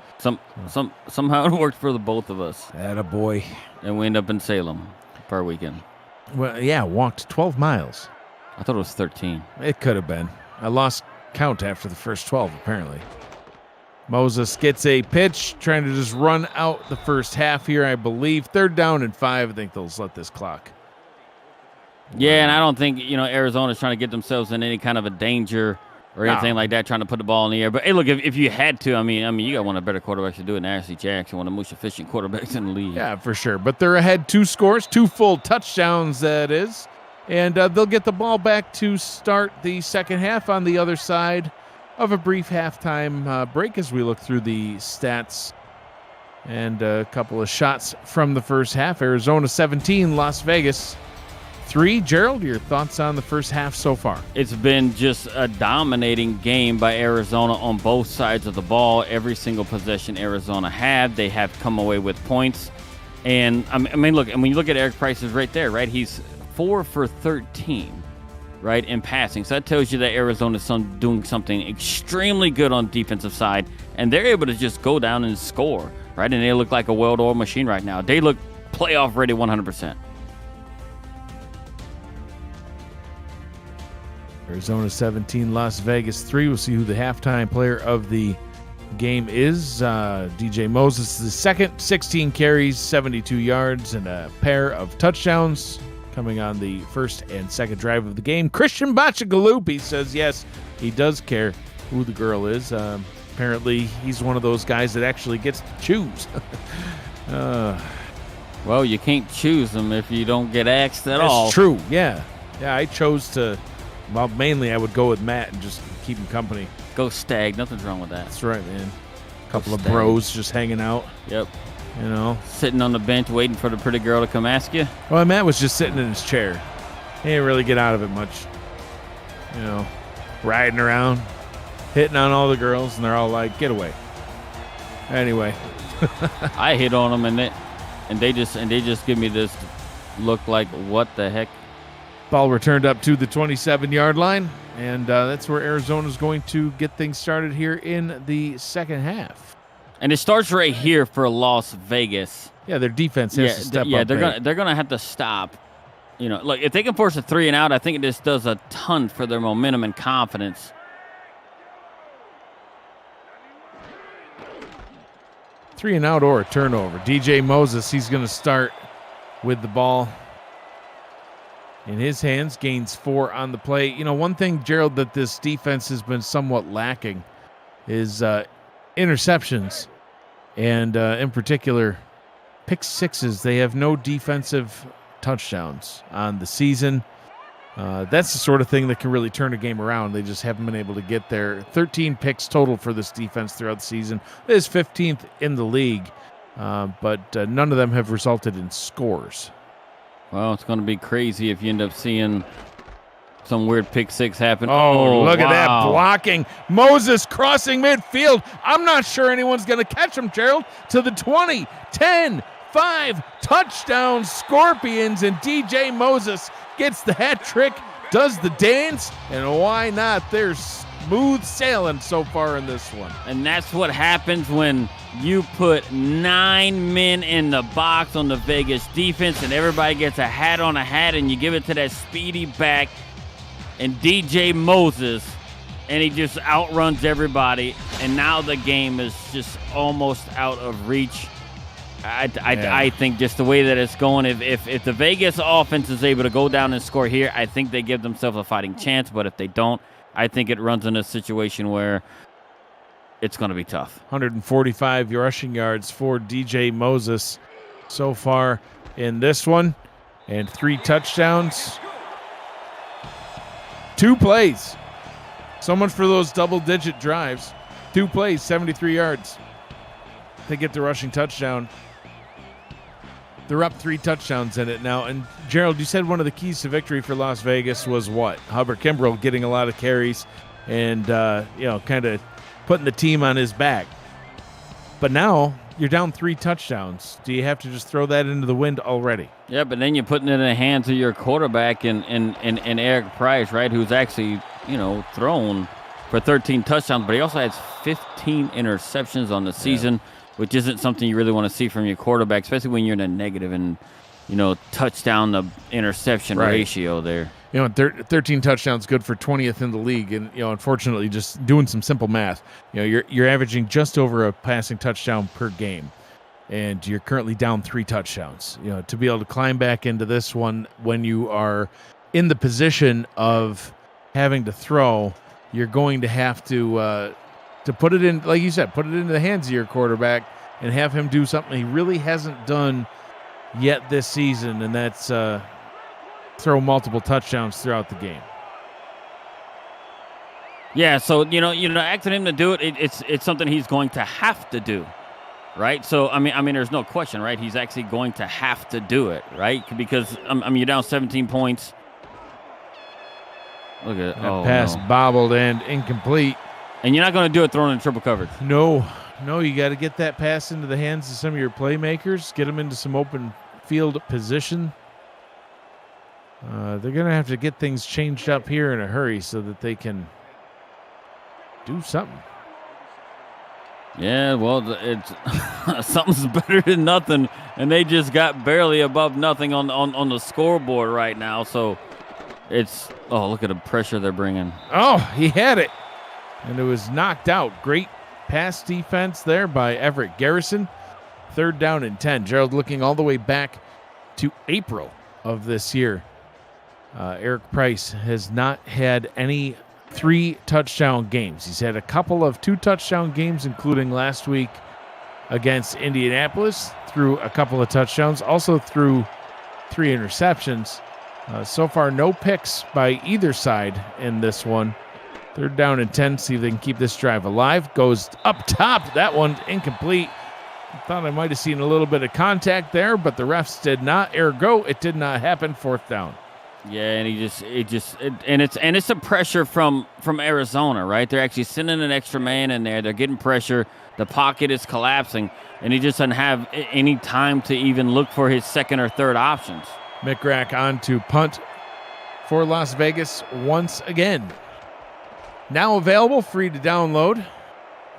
Somehow it worked for the both of us. Attaboy. And we end up in Salem per weekend. Well, yeah, walked 12 miles. I thought it was 13. It could have been. I lost count after the first 12, apparently. Moses gets a pitch, trying to just run out the first half here, I believe. 3rd down and 5. I think they'll let this clock. Yeah, and I don't think, Arizona's trying to get themselves in any kind of a danger or anything like that, trying to put the ball in the air. But, hey, look, if you had to, I mean, you got one of the better quarterbacks to do it than Ashley Jackson, one of the most efficient quarterbacks in the league. Yeah, for sure. But they're ahead 2 scores, 2 full touchdowns, that is. And they'll get the ball back to start the second half on the other side of a brief halftime break as we look through the stats and a couple of shots from the first half. Arizona 17, Las Vegas 3. Gerald, your thoughts on the first half so far? It's been just a dominating game by Arizona on both sides of the ball. Every single possession Arizona had, they have come away with points. And, I mean, look, and when you look at Eric Price is right there, right? He's 4 for 13, right, in passing. So that tells you that Arizona's doing something extremely good on the defensive side, and they're able to just go down and score, right? And they look like a well-oiled machine right now. They look playoff ready 100%. Arizona 17, Las Vegas 3. We'll see who the halftime player of the game is. DJ Moses the second, 16 carries, 72 yards, and a pair of touchdowns coming on the first and second drive of the game. Christian Bachagalupi says yes, he does care who the girl is. Apparently, he's one of those guys that actually gets to choose. Well, you can't choose them if you don't get asked at all. That's true, yeah. Yeah, I chose to, well, mainly I would go with Matt and just keep him company. Go Stag. Nothing's wrong with that. That's right, man. A couple of bros just hanging out. Yep. You know. Sitting on the bench waiting for the pretty girl to come ask you. Well, Matt was just sitting in his chair. He didn't really get out of it much. You know, riding around, hitting on all the girls, and they're all like, get away. Anyway. I hit on them, and they just give me this look like, what the heck? Ball returned up to the 27-yard line, and that's where Arizona's going to get things started here in the second half. And it starts right here for Las Vegas. Yeah, their defense has to step up. Yeah, they're gonna have to stop. You know, look, if they can force a 3 and out, I think this does a ton for their momentum and confidence. Three and out or a turnover. DJ Moses, he's going to start with the ball in his hands, gains 4 on the play. You know, one thing, Gerald, that this defense has been somewhat lacking is interceptions, and in particular, pick sixes. They have no defensive touchdowns on the season. That's the sort of thing that can really turn a game around. They just haven't been able to get there. 13 picks total for this defense throughout the season. It is 15th in the league, but none of them have resulted in scores. Well, it's going to be crazy if you end up seeing some weird pick six happen. Oh, look at that blocking. Moses crossing midfield. I'm not sure anyone's going to catch him, Gerald. To the 20, 10, 5, touchdown Scorpions, and DJ Moses gets the hat trick, does the dance, and why not? They're smooth sailing so far in this one. And that's what happens when you put 9 men in the box on the Vegas defense and everybody gets a hat on a hat, and you give it to that speedy back and DJ Moses, and he just outruns everybody, and now the game is just almost out of reach. I think just the way that it's going, if the Vegas offense is able to go down and score here, I think they give themselves a fighting chance. But if they don't, I think it runs in a situation where it's going to be tough. 145 rushing yards for DJ Moses so far in this one, and 3 touchdowns. 2 plays. So much for those double-digit drives. 2 plays, 73 yards. They get the rushing touchdown. They're up 3 touchdowns in it now. And, Gerald, you said one of the keys to victory for Las Vegas was what? Hubbard Kimbrell getting a lot of carries and, kind of putting the team on his back. But now you're down 3 touchdowns. Do you have to just throw that into the wind already? Yeah, but then you're putting it in the hands of your quarterback and Eric Price, right, who's actually, thrown for 13 touchdowns, but he also has 15 interceptions on the season, which isn't something you really want to see from your quarterback, especially when you're in a negative and, touchdown to interception ratio there. 13 touchdowns, good for 20th in the league, and unfortunately, just doing some simple math, you're averaging just over a passing touchdown per game, and you're currently down 3 touchdowns. To be able to climb back into this one when you are in the position of having to throw, you're going to have to put it in, like you said, put it into the hands of your quarterback and have him do something he really hasn't done yet this season, and that's throw multiple touchdowns throughout the game. Yeah, so asking him to do it, it's something he's going to have to do, right? So I mean, there's no question, right? He's actually going to have to do it, right? Because you're down 17 points. Look at that pass bobbled and incomplete. And you're not going to do it throwing in triple coverage. No, you got to get that pass into the hands of some of your playmakers, get them into some open field position. They're going to have to get things changed up here in a hurry so that they can do something. Yeah, well, it's something's better than nothing, and they just got barely above nothing on the scoreboard right now. So Oh, look at the pressure they're bringing. Oh, he had it. And it was knocked out. Great pass defense there by Everett Garrison. 3rd down and 10. Gerald looking all the way back to April of this year. Eric Price has not had any 3-touchdown games. He's had a couple of 2-touchdown games, including last week against Indianapolis, threw a couple of touchdowns, also threw 3 interceptions. So far, no picks by either side in this one. 3rd down and 10. See if they can keep this drive alive. Goes up top. That one incomplete. I thought I might have seen a little bit of contact there, but the refs did not. Ergo, it did not happen. 4th down. Yeah, and it's a pressure from Arizona, right? They're actually sending an extra man in there. They're getting pressure. The pocket is collapsing, and he just doesn't have any time to even look for his 2nd or 3rd options. McGrack on to punt for Las Vegas once again. Now available, free to download.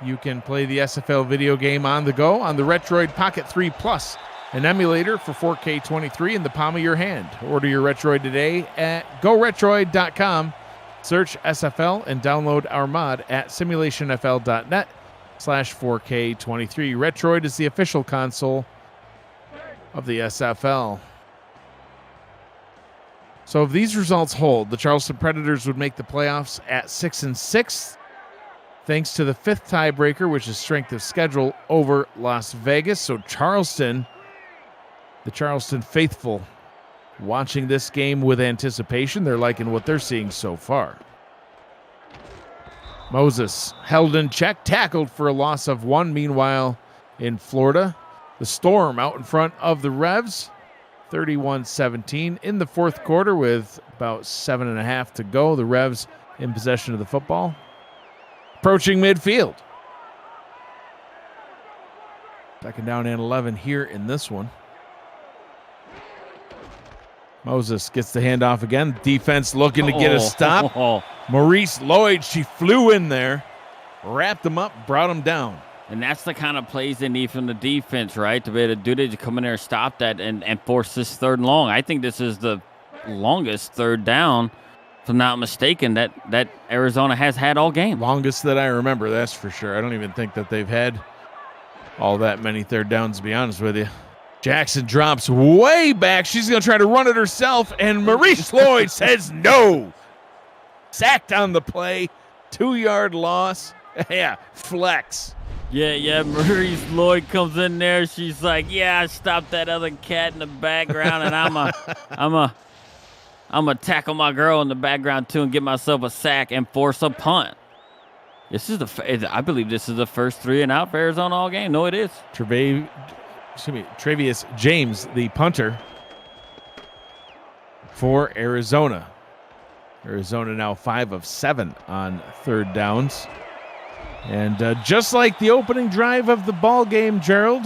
You can play the SFL video game on the go on the Retroid Pocket 3 Plus, an emulator for 4K 23 in the palm of your hand. Order your Retroid today at goretroid.com. Search SFL and download our mod at simulationfl.net/4K 23. Retroid is the official console of the SFL. So if these results hold, the Charleston Predators would make the playoffs at 6-6, thanks to the 5th tiebreaker, which is strength of schedule over Las Vegas. So Charleston, the Charleston faithful, watching this game with anticipation. They're liking what they're seeing so far. Moses held in check, tackled for a loss of 1. Meanwhile, in Florida, the Storm out in front of the Revs, 31-17 in the 4th quarter with about 7.5 to go. The Revs in possession of the football. Approaching midfield. 2nd down and 11 here in this one. Moses gets the handoff again. Defense looking to get a stop. Maurice Lloyd, she flew in there, wrapped him up, brought him down. And that's the kind of plays they need from the defense, right? To be able to do that, to come in there and stop that and force this 3rd and long. I think this is the longest 3rd down, if I'm not mistaken, that Arizona has had all game. Longest that I remember, that's for sure. I don't even think that they've had all that many 3rd downs, to be honest with you. Jackson drops way back. She's going to try to run it herself, and Maurice Lloyd says no. Sacked on the play. 2-yard loss. Yeah, flex. Yeah, Maurice Lloyd comes in there. She's like, yeah, I stopped that other cat in the background, and I'm a tackle my girl in the background, too, and get myself a sack and force a punt. I believe this is the first 3 and out for Arizona all game. No, it is. Travius James, the punter for Arizona. Arizona now 5 of 7 on 3rd downs. And just like the opening drive of the ball game, Gerald,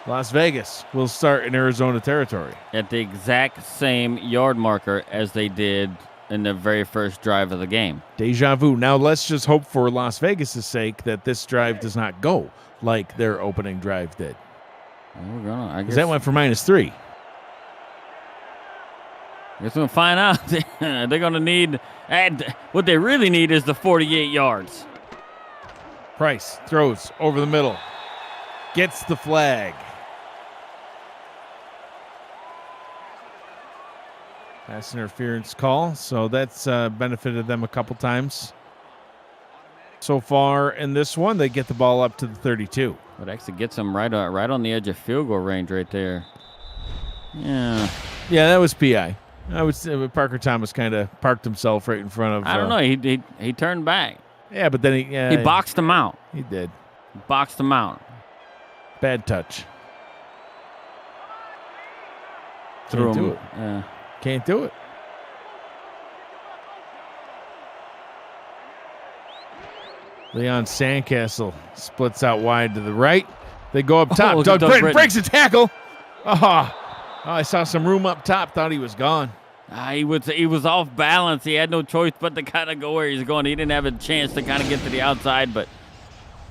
Las Vegas will start in Arizona territory. At the exact same yard marker as they did in the very first drive of the game. Deja vu. Now let's just hope for Las Vegas' sake that this drive does not go like their opening drive did. I guess that went for -3. I guess we'll find out. They're going to need, what they really need is the 48 yards. Price throws over the middle. Gets the flag. Pass interference call. So that's benefited them a couple times. So far in this one, they get the ball up to the 32. It actually gets them right on the edge of field goal range right there. Yeah, that was PI. I would say Parker Thomas kind of parked himself right in front of. I don't know. He turned back. Yeah, but then he boxed him out. He did. Boxed him out. Bad touch. Threw Can't him. do it. Yeah. Can't do it. Leon Sandcastle splits out wide to the right. They go up top. Doug Britton breaks a tackle. I saw some room up top. Thought he was gone. He was off balance. He had no choice but to kind of go where he's going. He didn't have a chance to kind of get to the outside, but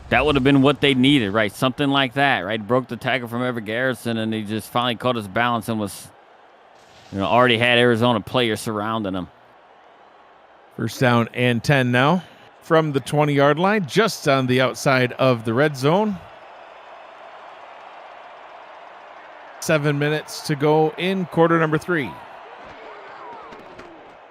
that would have been what they needed, right? Something like that, right? Broke the tackle from Everett Garrison, and he just finally caught his balance and was already had Arizona players surrounding him. First down and 10 now from the 20-yard line, just on the outside of the red zone. 7 minutes to go in quarter number 3.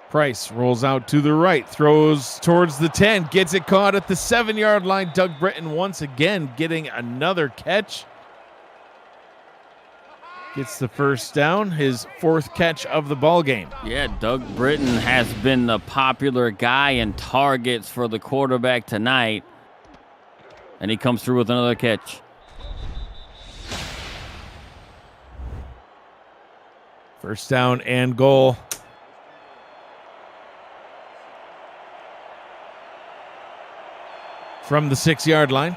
Price rolls out to the right, throws towards the 10, gets it caught at the 7-yard line. Doug Britton once again getting another catch. Gets the first down, his 4th catch of the ball game. Yeah, Doug Britton has been the popular guy in targets for the quarterback tonight. And he comes through with another catch. First down and goal. From the 6-yard line.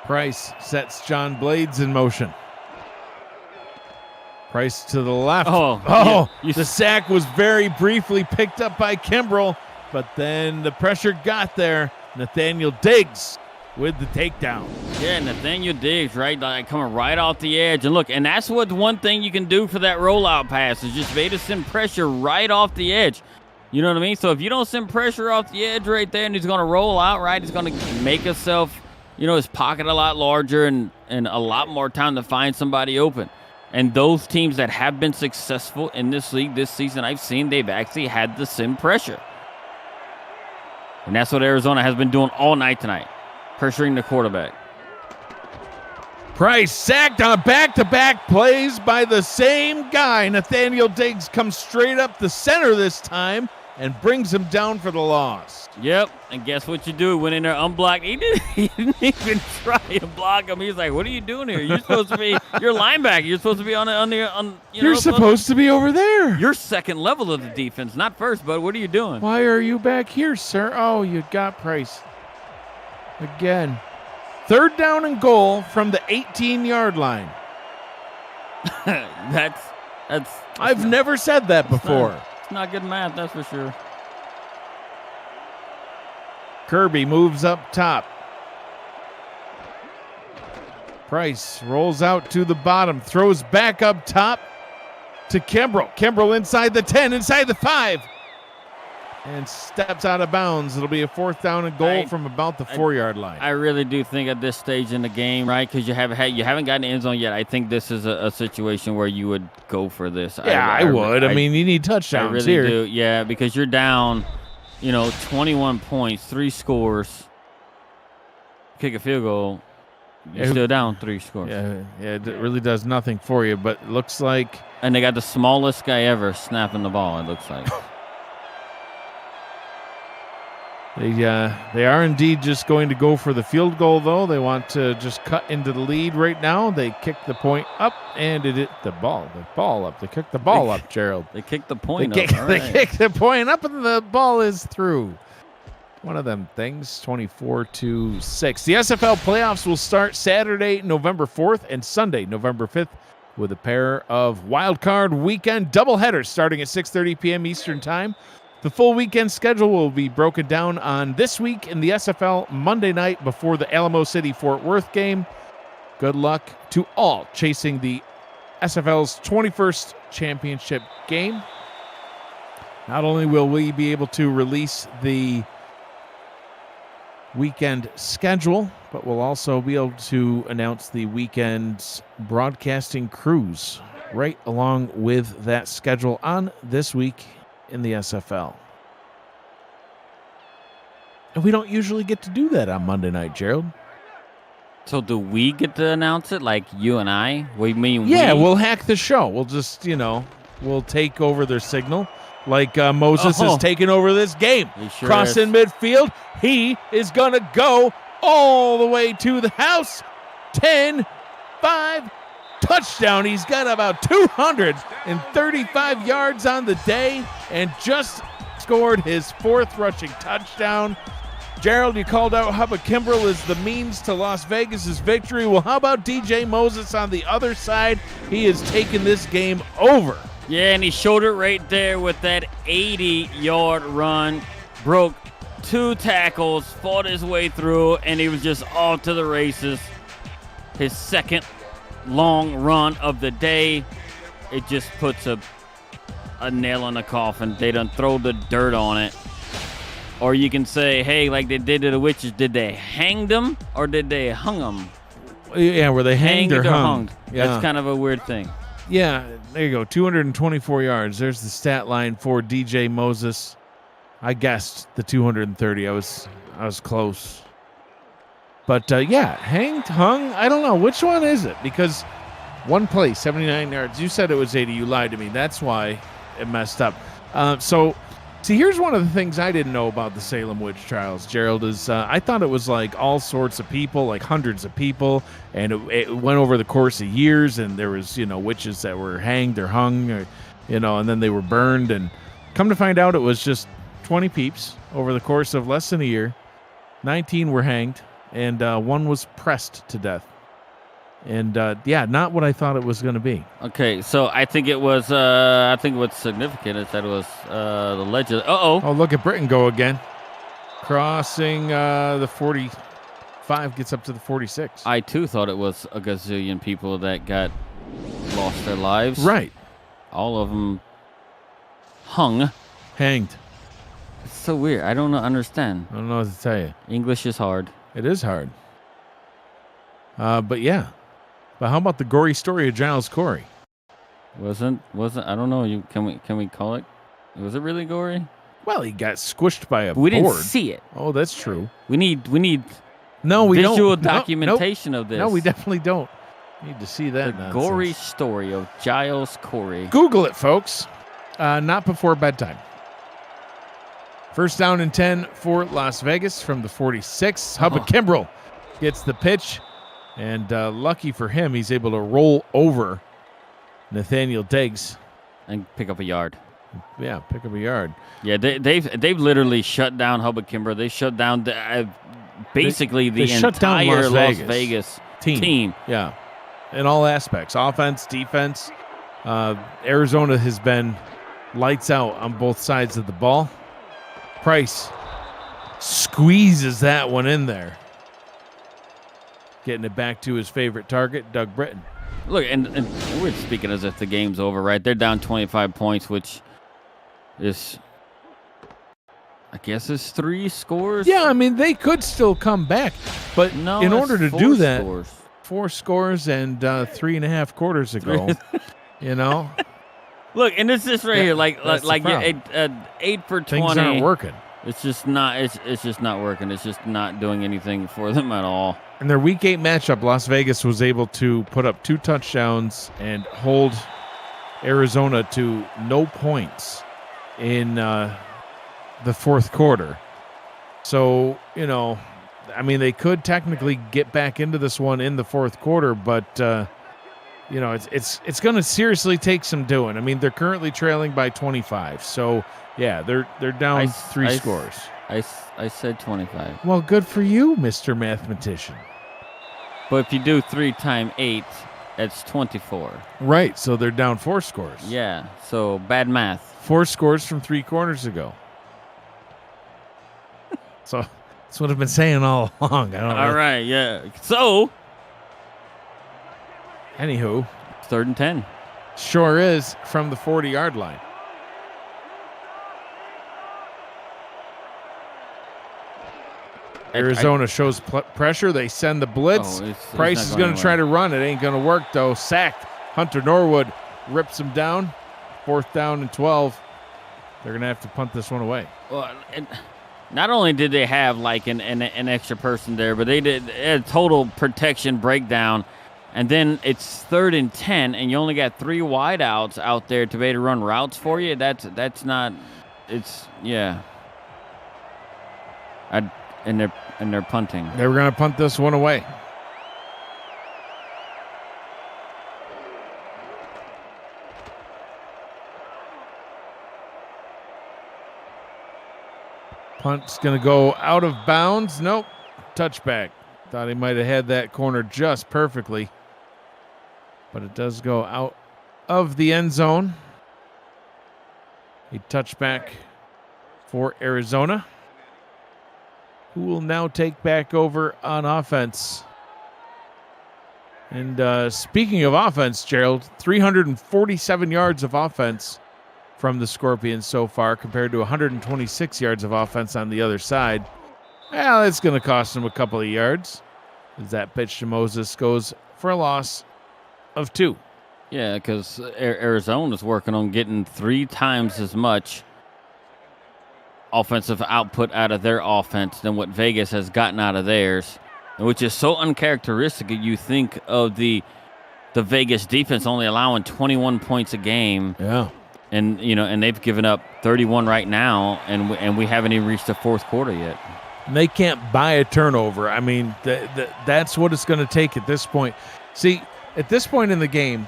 Price sets John Blades in motion. Price to the left. The sack was very briefly picked up by Kimbrell, but then the pressure got there. Nathaniel Diggs with the takedown. Yeah, Nathaniel Diggs, right? Like coming right off the edge. And look, and that's what one thing you can do for that rollout pass is just be to send pressure right off the edge. You know what I mean? So if you don't send pressure off the edge right there and he's going to roll out, right, he's going to make himself, his pocket a lot larger and a lot more time to find somebody open. And those teams that have been successful in this league this season, I've seen they've actually had to send pressure. And that's what Arizona has been doing all night tonight, pressuring the quarterback. Price sacked on back-to-back plays by the same guy. Nathaniel Diggs comes straight up the center this time and brings him down for the loss. Yep, and guess what you do? Went in there unblocked. He didn't even try to block him. He's like, "What are you doing here? You're supposed to be you're a linebacker. You're supposed to be You're supposed to be over there. You're second level of the defense, not first, bud. What are you doing? Why are you back here, sir? Oh, you got Price again. 3rd down and goal from the 18-yard line. That's I've never said that before. It's not good math, that's for sure. Kirby moves up top. Price rolls out to the bottom, throws back up top to Kimbrell. Kimbrell inside the 10, inside the 5, and steps out of bounds. It'll be a 4th down and goal from about the 4-yard line. I really do think at this stage in the game, right, because you haven't gotten the end zone yet, I think this is a situation where you would go for this. Yeah, I would. I mean, you need touchdowns I really here. do, yeah, because you're down, 21 points, 3 scores. Kick a field goal, you're still down 3 scores. Yeah, it really does nothing for you, but it looks like... And they got the smallest guy ever snapping the ball, it looks like. They are indeed just going to go for the field goal, though. They want to just cut into the lead right now. They kick the point up, and it hit the ball up. They kicked the ball up, Gerald. They kicked the point up. They kicked the point up, and the ball is through. One of them things, 24-6. The SFL playoffs will start Saturday, November 4th, and Sunday, November 5th, with a pair of wild card weekend doubleheaders starting at 6:30 p.m. Eastern Time. The full weekend schedule will be broken down on This Week in the SFL Monday night before the Alamo City-Fort Worth game. Good luck to all chasing the SFL's 21st championship game. Not only will we be able to release the weekend schedule, but we'll also be able to announce the weekend's broadcasting crews right along with that schedule on This Week in the SFL. And we don't usually get to do that on Monday night, Gerald. So do we get to announce it, like you and I? We'll hack the show. We'll just, we'll take over their signal. Like Moses has taken over this game. Sure Crossing midfield. He is going to go all the way to the house. 10-5. Touchdown. He's got about 235 yards on the day and just scored his 4th rushing touchdown. Gerald, you called out Hubba Kimbrell as the means to Las Vegas's victory. Well, how about DJ Moses on the other side? He has taken this game over. Yeah, and he showed it right there with that 80-yard run. Broke 2 tackles, fought his way through, and he was just off to the races. His second long run of the day. It just puts a nail in the coffin. They done throw the dirt on it. Or you can say, hey, like they did to the witches, did they hang them or did they hung them? Yeah, were they hanged or hung? Yeah. That's kind of a weird thing. Yeah, there you go. 224 yards. There's the stat line for DJ Moses. I guessed the 230. I was close. But yeah, hanged, hung. I don't know. Which one is it? Because one play, 79 yards. You said it was 80. You lied to me. That's why it messed up. So, see, here's one of the things I didn't know about the Salem witch trials, Gerald, is I thought it was like all sorts of people, like hundreds of people, and it went over the course of years, and there was, witches that were hanged or hung, or, and then they were burned. And come to find out, it was just 20 peeps over the course of less than a year. 19 were hanged, and one was pressed to death. And yeah, not what I thought it was going to be. Okay, so I think it was. I think what's significant is that it was the legend. Oh, look at Britain go again, crossing the 45, gets up to the 46. I too thought it was a gazillion people that lost their lives. Right, all of them hanged. It's so weird. I don't understand. I don't know what to tell you. English is hard. It is hard. But yeah. But how about the gory story of Giles Corey? Wasn't I don't know. Can we call it? Was it really gory? Well, he got squished by a board. We didn't see it. Oh, that's true. We need visual documentation of this. No, we definitely don't. Need to see that. The gory story of Giles Corey. Google it, folks. Not before bedtime. First down and 10 for Las Vegas from the 46. Hubba Kimbrell gets the pitch. And lucky for him, he's able to roll over Nathaniel Diggs and pick up a yard. Yeah, pick up a yard. Yeah, they've literally shut down Hubba Kimbrell. They shut down basically the entire Las Vegas team. Yeah, in all aspects, offense, defense. Arizona has been lights out on both sides of the ball. Price squeezes that one in there. Getting it back to his favorite target, Doug Britton. Look, and we're speaking as if the game's over, right? They're down 25 points, which is, I guess, is 3 scores. Yeah, I mean, they could still come back. But no, in order to do that, scores. 4 scores and 3.5 quarters ago, Look, and it's just right here, like 8 for 20. Things aren't working. It's just not. It's just not working. It's just not doing anything for them at all. In their Week 8 matchup, Las Vegas was able to put up 2 touchdowns and hold Arizona to no points in the fourth quarter. So, I mean, they could technically get back into this one in the fourth quarter, but it's going to seriously take some doing. I mean, they're currently trailing by 25. So, yeah, they're down 3 scores. I said 25. Well, good for you, Mr. Mathematician. But if you do 3 times 8, that's 24. Right, so they're down 4 scores. Yeah, so bad math. 4 scores from 3 quarters ago. So that's what I've been saying all along. All right, yeah. So, anywho, 3rd and 10. Sure is from the 40-yard line. Arizona shows pressure. They send the blitz. Price is going to try to run. It ain't going to work, though. Sacked. Hunter Norwood rips him down. 4th down and 12. They're going to have to punt this one away. Well, not only did they have like an extra person there, but they did a total protection breakdown. And then it's 3rd and 10, and you only got 3 wideouts out there to be able to run routes for you. That's not. It's yeah. And they're punting. They were going to punt this one away. Punt's going to go out of bounds. Nope. Touchback. Thought he might have had that corner just perfectly. But it does go out of the end zone. A touchback for Arizona. who will now take back over on offense. And speaking of offense, Gerald, 347 yards of offense from the Scorpions so far compared to 126 yards of offense on the other side. Well, it's going to cost them a couple of yards as that pitch to Moses goes for a loss of 2. Yeah, because Arizona's working on getting 3 times as much offensive output out of their offense than what Vegas has gotten out of theirs, which is so uncharacteristic. You think of the Vegas defense only allowing 21 points a game. Yeah. And and they've given up 31 right now, and we haven't even reached the fourth quarter yet. And they can't buy a turnover. I mean, that's what it's going to take at this point. See, at this point in the game,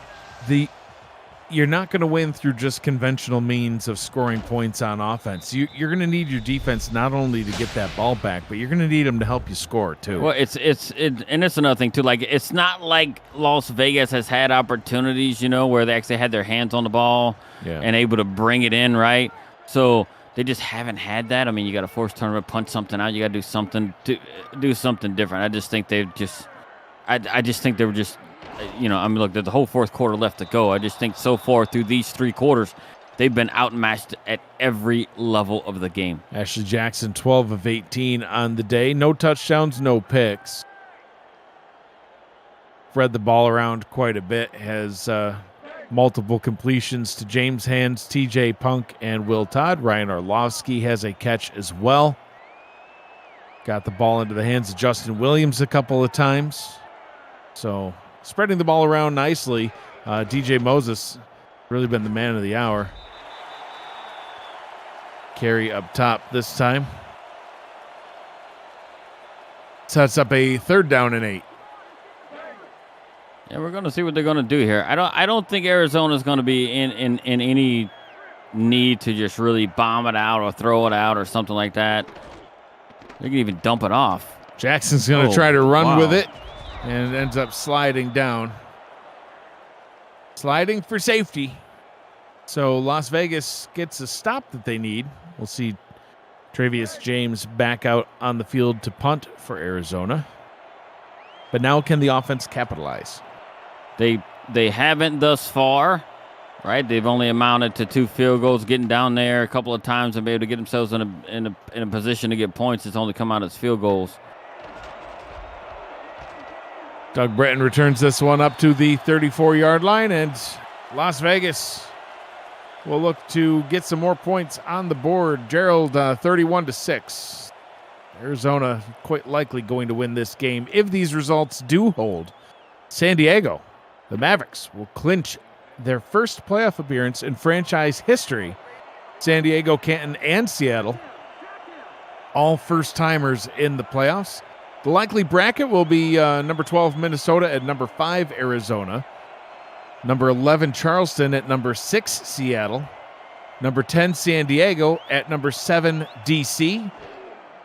you're not going to win through just conventional means of scoring points on offense. You're going to need your defense not only to get that ball back, but you're going to need them to help you score too. Well, it's another thing too. Like, it's not like Las Vegas has had opportunities, where they actually had their hands on the ball and able to bring it in, right? So they just haven't had that. I mean, you got to force turnover, punch something out. You got to do something different. I just think they were just. Look, there's the whole fourth quarter left to go. I just think so far through these 3 quarters, they've been outmatched at every level of the game. Ashley Jackson, 12 of 18 on the day. No touchdowns, no picks. Spread the ball around quite a bit. Has multiple completions to James Hands, TJ Punk, and Will Todd. Ryan Orlovsky has a catch as well. Got the ball into the hands of Justin Williams a couple of times. So spreading the ball around nicely. DJ Moses really been the man of the hour. Carry up top this time. Sets up a 3rd down and 8. Yeah, we're going to see what they're going to do here. I don't think Arizona's going to be in any need to just really bomb it out or throw it out or something like that. They can even dump it off. Jackson's going to try to run with it. And ends up sliding down. Sliding for safety. So Las Vegas gets a stop that they need. We'll see Travius James back out on the field to punt for Arizona. But now can the offense capitalize? They haven't thus far, right? They've only amounted to 2 field goals, getting down there a couple of times and be able to get themselves in a position to get points. It's only come out as field goals. Doug Breton returns this one up to the 34-yard line, and Las Vegas will look to get some more points on the board. Gerald, 31-6. Arizona quite likely going to win this game if these results do hold. San Diego, the Mavericks, will clinch their first playoff appearance in franchise history. San Diego, Canton, and Seattle, all first-timers in the playoffs. The likely bracket will be number 12, Minnesota, at number 5, Arizona. Number 11, Charleston, at number 6, Seattle. Number 10, San Diego, at number 7, D.C.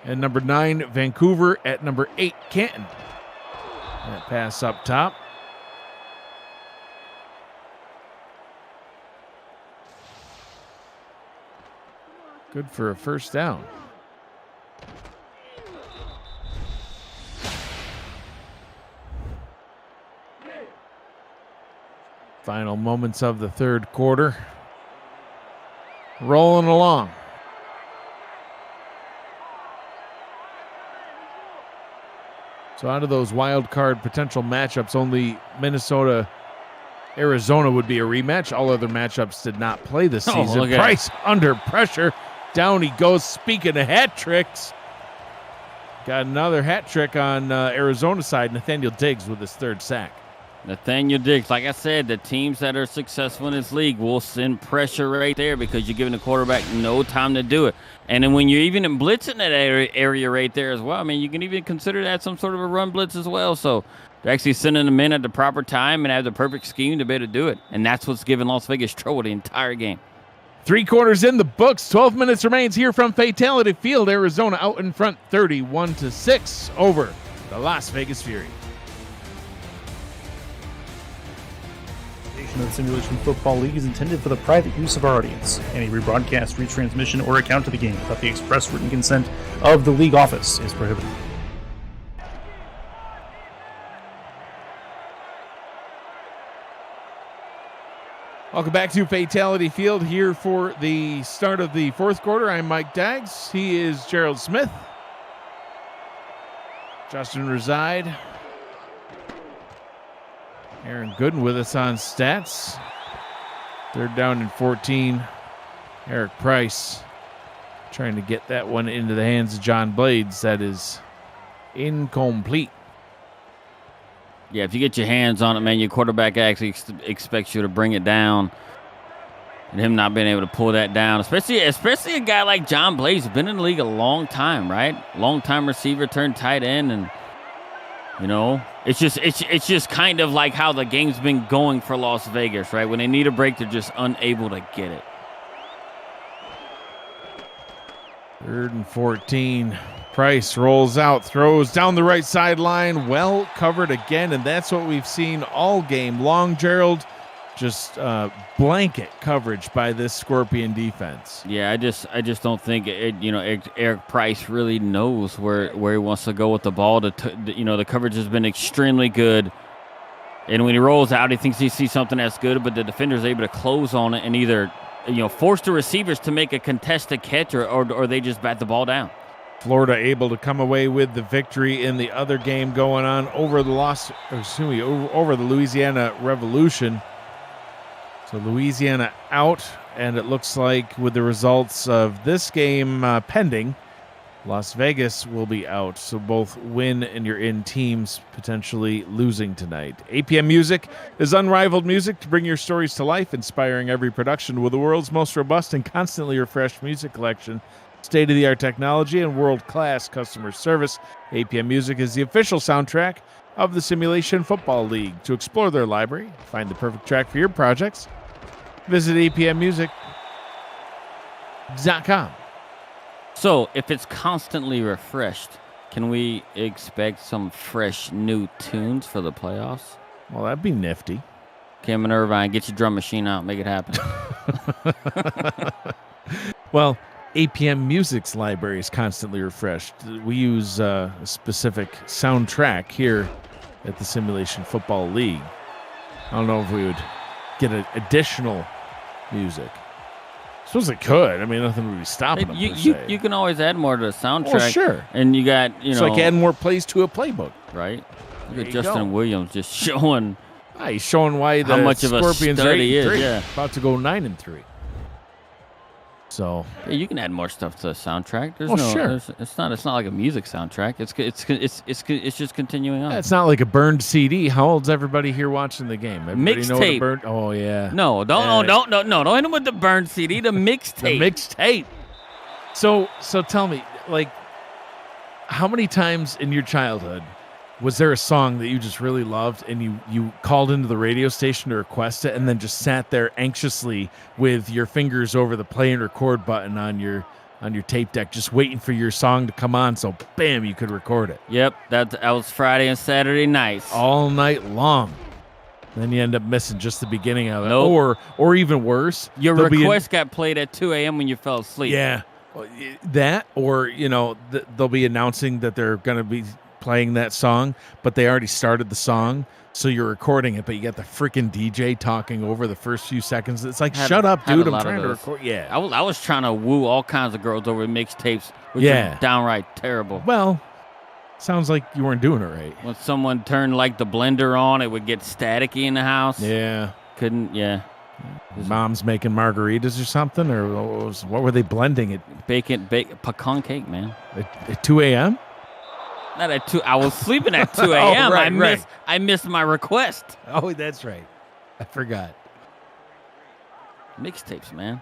And number 9, Vancouver, at number 8, Canton. That pass up top. Good for a first down. Final moments of the 3rd quarter. Rolling along. So out of those wild card potential matchups, only Minnesota, Arizona would be a rematch. All other matchups did not play this season. Price under pressure. Down he goes. Speaking of hat tricks, got another hat trick on Arizona's side. Nathaniel Diggs with his 3rd sack. Nathaniel Diggs, like I said, the teams that are successful in this league will send pressure right there because you're giving the quarterback no time to do it. And then when you're even in blitz in that area right there as well, I mean, you can even consider that some sort of a run blitz as well. So they're actually sending them in at the proper time and have the perfect scheme to be able to do it. And that's what's giving Las Vegas trouble the entire game. 3 quarters in the books. 12 minutes remains here from Fatality Field. Arizona out in front 31-6 over the Las Vegas Fury. presentation of the Simulation Football League is intended for the private use of our audience. Any rebroadcast, retransmission, or account of the game without the express written consent of the league office is prohibited. Welcome back to Fatality Field here for the start of the fourth quarter. I'm Mike Daggs. He is Gerald Smith. Justin Reside. Aaron Gooden with us on stats. Third down and 14. Eric Price trying to get that one into the hands of John Blades. That is incomplete. Yeah, if you get your hands on it, man, your quarterback actually expects you to bring it down. And him not being able to pull that down, especially a guy like John Blades, who's been in the league a long time, right? Long-time receiver turned tight end, and you know, it's just kind of like how the game's been going for Las Vegas, right? When they need a break, they're just unable to get it. 3rd and 14. Price rolls out, throws down the right sideline, well covered again, and that's what we've seen all game long, Gerald. Just blanket coverage by this Scorpion defense. Yeah, I just don't think Eric Price really knows where he wants to go with the ball. The coverage has been extremely good, and when he rolls out, he thinks he sees something that's good, but the defender is able to close on it and either force the receivers to make a contested catch or they just bat the ball down. Florida able to come away with the victory in the other game going on over the Louisiana Revolution. So Louisiana out, and it looks like with the results of this game pending, Las Vegas will be out. So both win and you're in teams potentially losing tonight. APM Music is unrivaled music to bring your stories to life, inspiring every production with the world's most robust and constantly refreshed music collection. State-of-the-art technology and world-class customer service. APM Music is the official soundtrack of the Simulation Football League. To explore their library, find the perfect track for your projects, visit apmmusic.com. So, if it's constantly refreshed, can we expect some fresh new tunes for the playoffs? Well, that'd be nifty. Cameron Irvine, get your drum machine out, make it happen. Well, APM Music's library is constantly refreshed. We use a specific soundtrack here at the Simulation Football League. I don't know if we would get additional music. I suppose it could. I mean, nothing would be stopping them. You can always add more to the soundtrack. Oh, sure. And you got, it's like adding more plays to a playbook. Right? Look at Justin Williams just showing. He's showing why the how much Scorpions of a are stud he is. Yeah. About to go 9-3. So yeah, you can add more stuff to the soundtrack. Sure. It's not like a music soundtrack. It's just continuing on. Yeah, it's not like a burned CD. How old's everybody here watching the game? Mixtape. Oh yeah. No, don't hit him with the burned CD. The mixtape. The mixtape. So tell me, like, how many times in your childhood was there a song that you just really loved and you called into the radio station to request it and then just sat there anxiously with your fingers over the play and record button on your tape deck just waiting for your song to come on so bam, you could record it? Yep, that was Friday and Saturday nights. All night long. Then you end up missing just the beginning of it. Nope. Or even worse. Your request got played at 2 a.m. when you fell asleep. Yeah. That or, they'll be announcing that they're going to be playing that song, but they already started the song, so you're recording it, but you got the freaking DJ talking over the first few seconds. It's like, shut up, dude, I'm trying to record. Yeah. I was trying to woo all kinds of girls over mixtapes, which are downright terrible. Well, sounds like you weren't doing it right. When someone turned like the blender on, it would get staticky in the house. Yeah. Mom's making margaritas or something, or what were they blending it? Pecan cake, man. At 2 a.m.? Not at 2. I was sleeping at 2 a.m. I missed my request. Oh, that's right. I forgot. Mixtapes, man.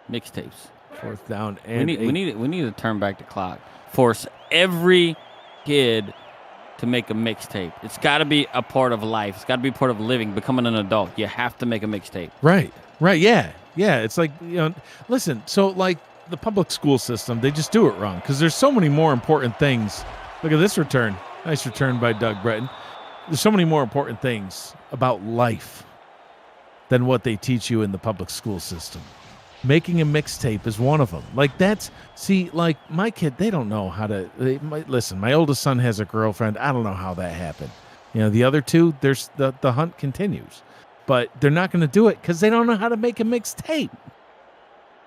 Mixtapes. 4th down and we need to turn back the clock. Force every kid to make a mixtape. It's got to be a part of life. It's got to be part of living, becoming an adult. You have to make a mixtape. Right. Yeah. It's like, listen, so like the public school system, they just do it wrong because there's so many more important things. Look at this return. Nice return by Doug Breton. there's so many more important things about life than what they teach you in the public school system. Making a mixtape is one of them. Like like my kid, they don't know how to, listen, my oldest son has a girlfriend. I don't know how that happened. The other two, there's the hunt continues, but they're not going to do it because they don't know how to make a mixtape.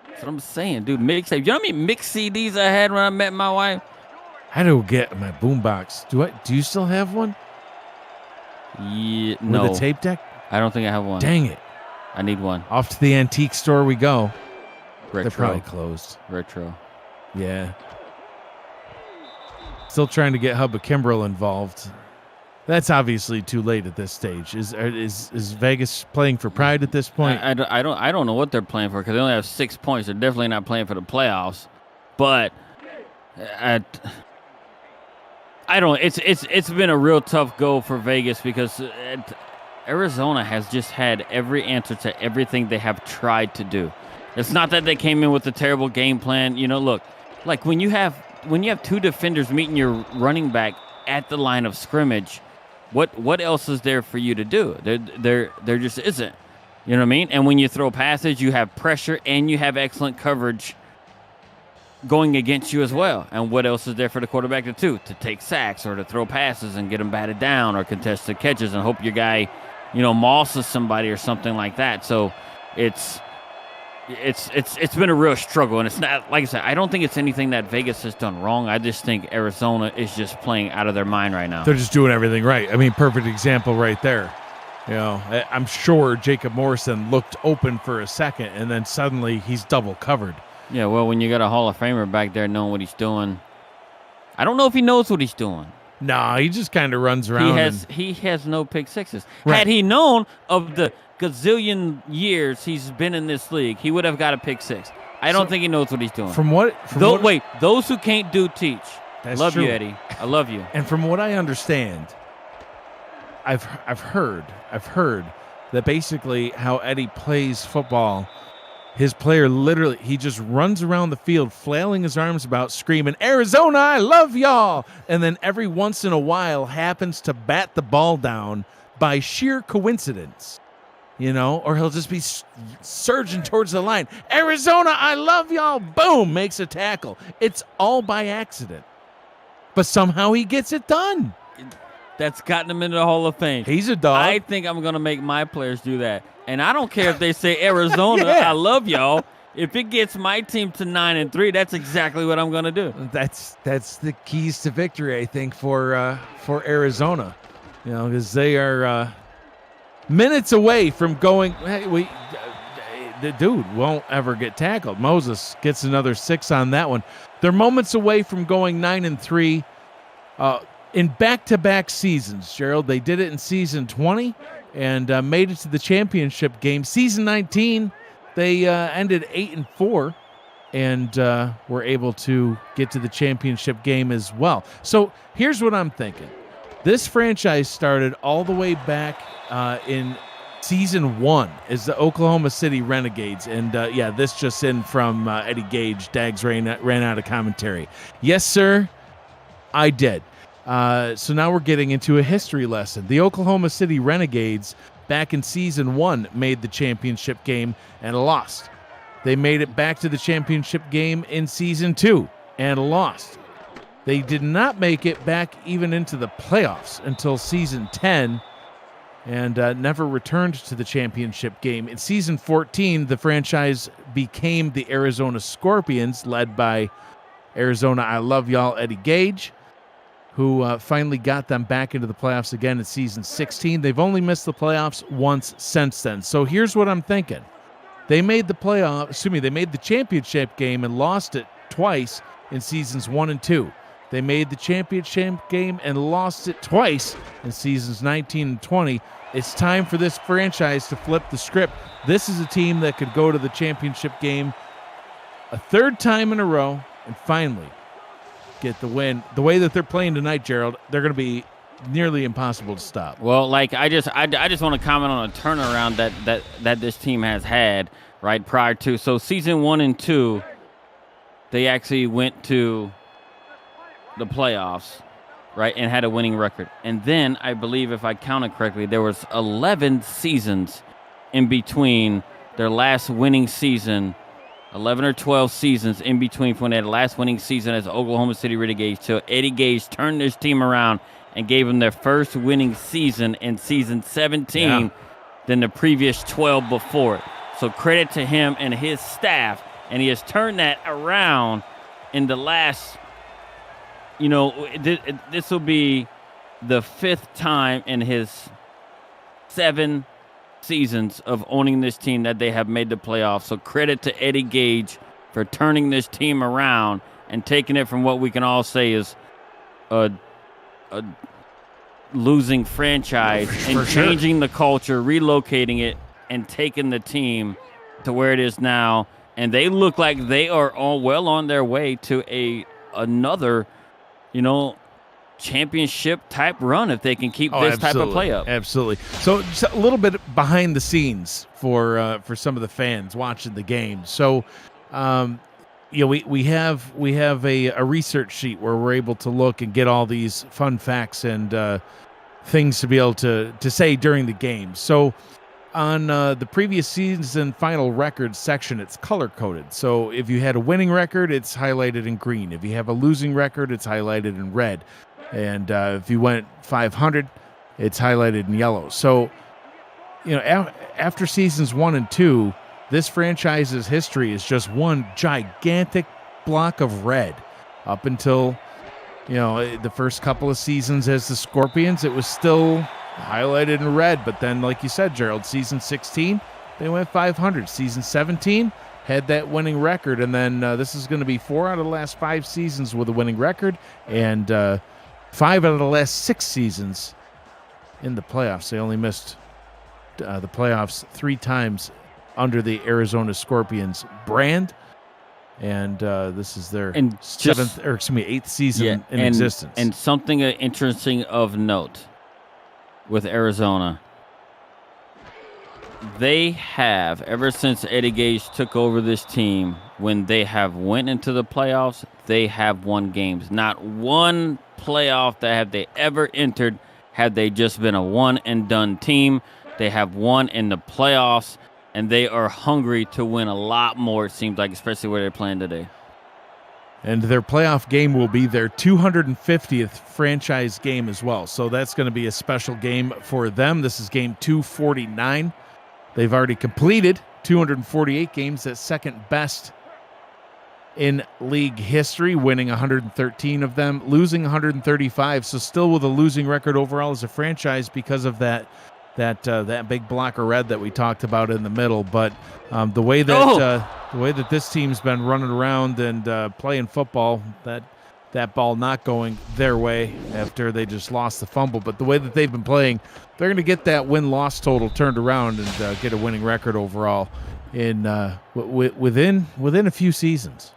That's what I'm saying, dude. Mixtape. You know how many mix CDs I had when I met my wife? I had to get my boombox. Do you still have one? Yeah, no. With a tape deck? I don't think I have one. Dang it. I need one. Off to the antique store we go. Retro. They're probably closed. Retro. Yeah. Still trying to get Hubba Kimbrell involved. That's obviously too late at this stage. Is Vegas playing for pride at this point? I don't know what they're playing for because they only have 6 points. They're definitely not playing for the playoffs. But I don't. It's been a real tough go for Vegas because Arizona has just had every answer to everything they have tried to do. It's not that they came in with a terrible game plan. Look, like when you have two defenders meeting your running back at the line of scrimmage, what else is there for you to do? There just isn't. You know what I mean? And when you throw passes, you have pressure and you have excellent coverage going against you as well. And what else is there for the quarterback to do? To take sacks or to throw passes and get them batted down or contested catches and hope your guy, mosses somebody or something like that. So it's been a real struggle, and it's not, like I said, I don't think it's anything that Vegas has done wrong. I just think Arizona is just playing out of their mind right now. They're just doing everything right. I mean, perfect example right there. I'm sure Jacob Morrison looked open for a second, and then suddenly he's double covered. Yeah, well, when you got a Hall of Famer back there knowing what he's doing, I don't know if he knows what he's doing. No, he just kind of runs around. He has no pick sixes. Right. Had he known of the gazillion years he's been in this league, he would have got a pick six. I don't think he knows what he's doing. Wait, those who can't do teach. That's love true. you, Eddie. I love you. And from what I understand, I've heard that basically how Eddie plays football, his player literally, he just runs around the field flailing his arms about, screaming, "Arizona, I love y'all!" And then every once in a while happens to bat the ball down by sheer coincidence. Or he'll just be surging towards the line. "Arizona, I love y'all!" Boom, makes a tackle. It's all by accident. But somehow he gets it done. That's gotten him into the Hall of Fame. He's a dog. I think I'm going to make my players do that. And I don't care if they say, "Arizona, Yeah. I love y'all." If it gets my team to 9-3, that's exactly what I'm going to do. That's the keys to victory, I think, for Arizona. Because they are minutes away from going, hey, the dude won't ever get tackled. Moses gets another 6 on that one. They're moments away from going 9-3 in back-to-back seasons, Gerald. They did it in season 20 and made it to the championship game. Season 19, they ended 8-4 and were able to get to the championship game as well. So here's what I'm thinking. This franchise started all the way back in season 1 as the Oklahoma City Renegades. And this just in from Eddie Gage. Dags ran out of commentary. Yes, sir, I did. So now we're getting into a history lesson. The Oklahoma City Renegades back in season 1 made the championship game and lost. They made it back to the championship game in season 2 and lost. They did not make it back even into the playoffs until season 10 and never returned to the championship game. In season 14, the franchise became the Arizona Scorpions, led by Arizona I love y'all Eddie Gage, who finally got them back into the playoffs again in season 16. They've only missed the playoffs once since then. So here's what I'm thinking. They made the championship game and lost it twice in seasons 1 and 2. They made the championship game and lost it twice in seasons 19 and 20. It's time for this franchise to flip the script. This is a team that could go to the championship game a third time in a row and finally get the win. The way that they're playing tonight, Gerald, they're going to be nearly impossible to stop. Well, like I just want to comment on a turnaround that this team has had right prior to. So season 1 and 2, they actually went to the playoffs. right, and had a winning record. And then I believe, if I counted correctly, there was 11 seasons in between their last winning season, 11 or 12 seasons in between when they had the last winning season as Oklahoma City Renegades till Eddie Gage turned his team around and gave them their first winning season in season 17 than the previous 12 before it. So credit to him and his staff, and he has turned that around in the last, this will be the 5th time in his 7 seasons of owning this team that they have made the playoffs. So credit to Eddie Gage for turning this team around and taking it from what we can all say is a losing franchise and changing the culture, relocating it, and taking the team to where it is now. And they look like they are all well on their way to another, championship type run if they can keep this type of play up. Absolutely. So just a little bit behind the scenes for some of the fans watching the game. So we have a research sheet where we're able to look and get all these fun facts and things to be able to say during the game. So on the previous season final records section, it's color coded. So if you had a winning record, it's highlighted in green. If you have a losing record, it's highlighted in red. And if you went 500, it's highlighted in yellow. So, after seasons 1 and 2, this franchise's history is just one gigantic block of red. Up until, the first couple of seasons as the Scorpions, it was still highlighted in red. But then, like you said, Gerald, season 16, they went 500. Season 17 had that winning record. And then this is going to be 4 out of the last 5 seasons with a winning record. And 5 out of the last 6 seasons in the playoffs. They only missed the playoffs 3 times under the Arizona Scorpions brand. And this is their 8th season in existence. And something interesting of note with Arizona, they have, ever since Eddie Gage took over this team, when they have went into the playoffs, they have won games. Not one playoff that have they ever entered have they just been a one-and-done team. They have won in the playoffs, and they are hungry to win a lot more, it seems like, especially where they're playing today. And their playoff game will be their 250th franchise game as well. So that's going to be a special game for them. This is game 249. They've already completed 248 games. That's second best in league history, winning 113 of them, losing 135. So still with a losing record overall as a franchise because of that big block of red that we talked about in the middle. But the way that this team's been running around and playing football, that ball not going their way after they just lost the fumble. But the way that they've been playing, they're going to get that win-loss total turned around and get a winning record overall in within a few seasons.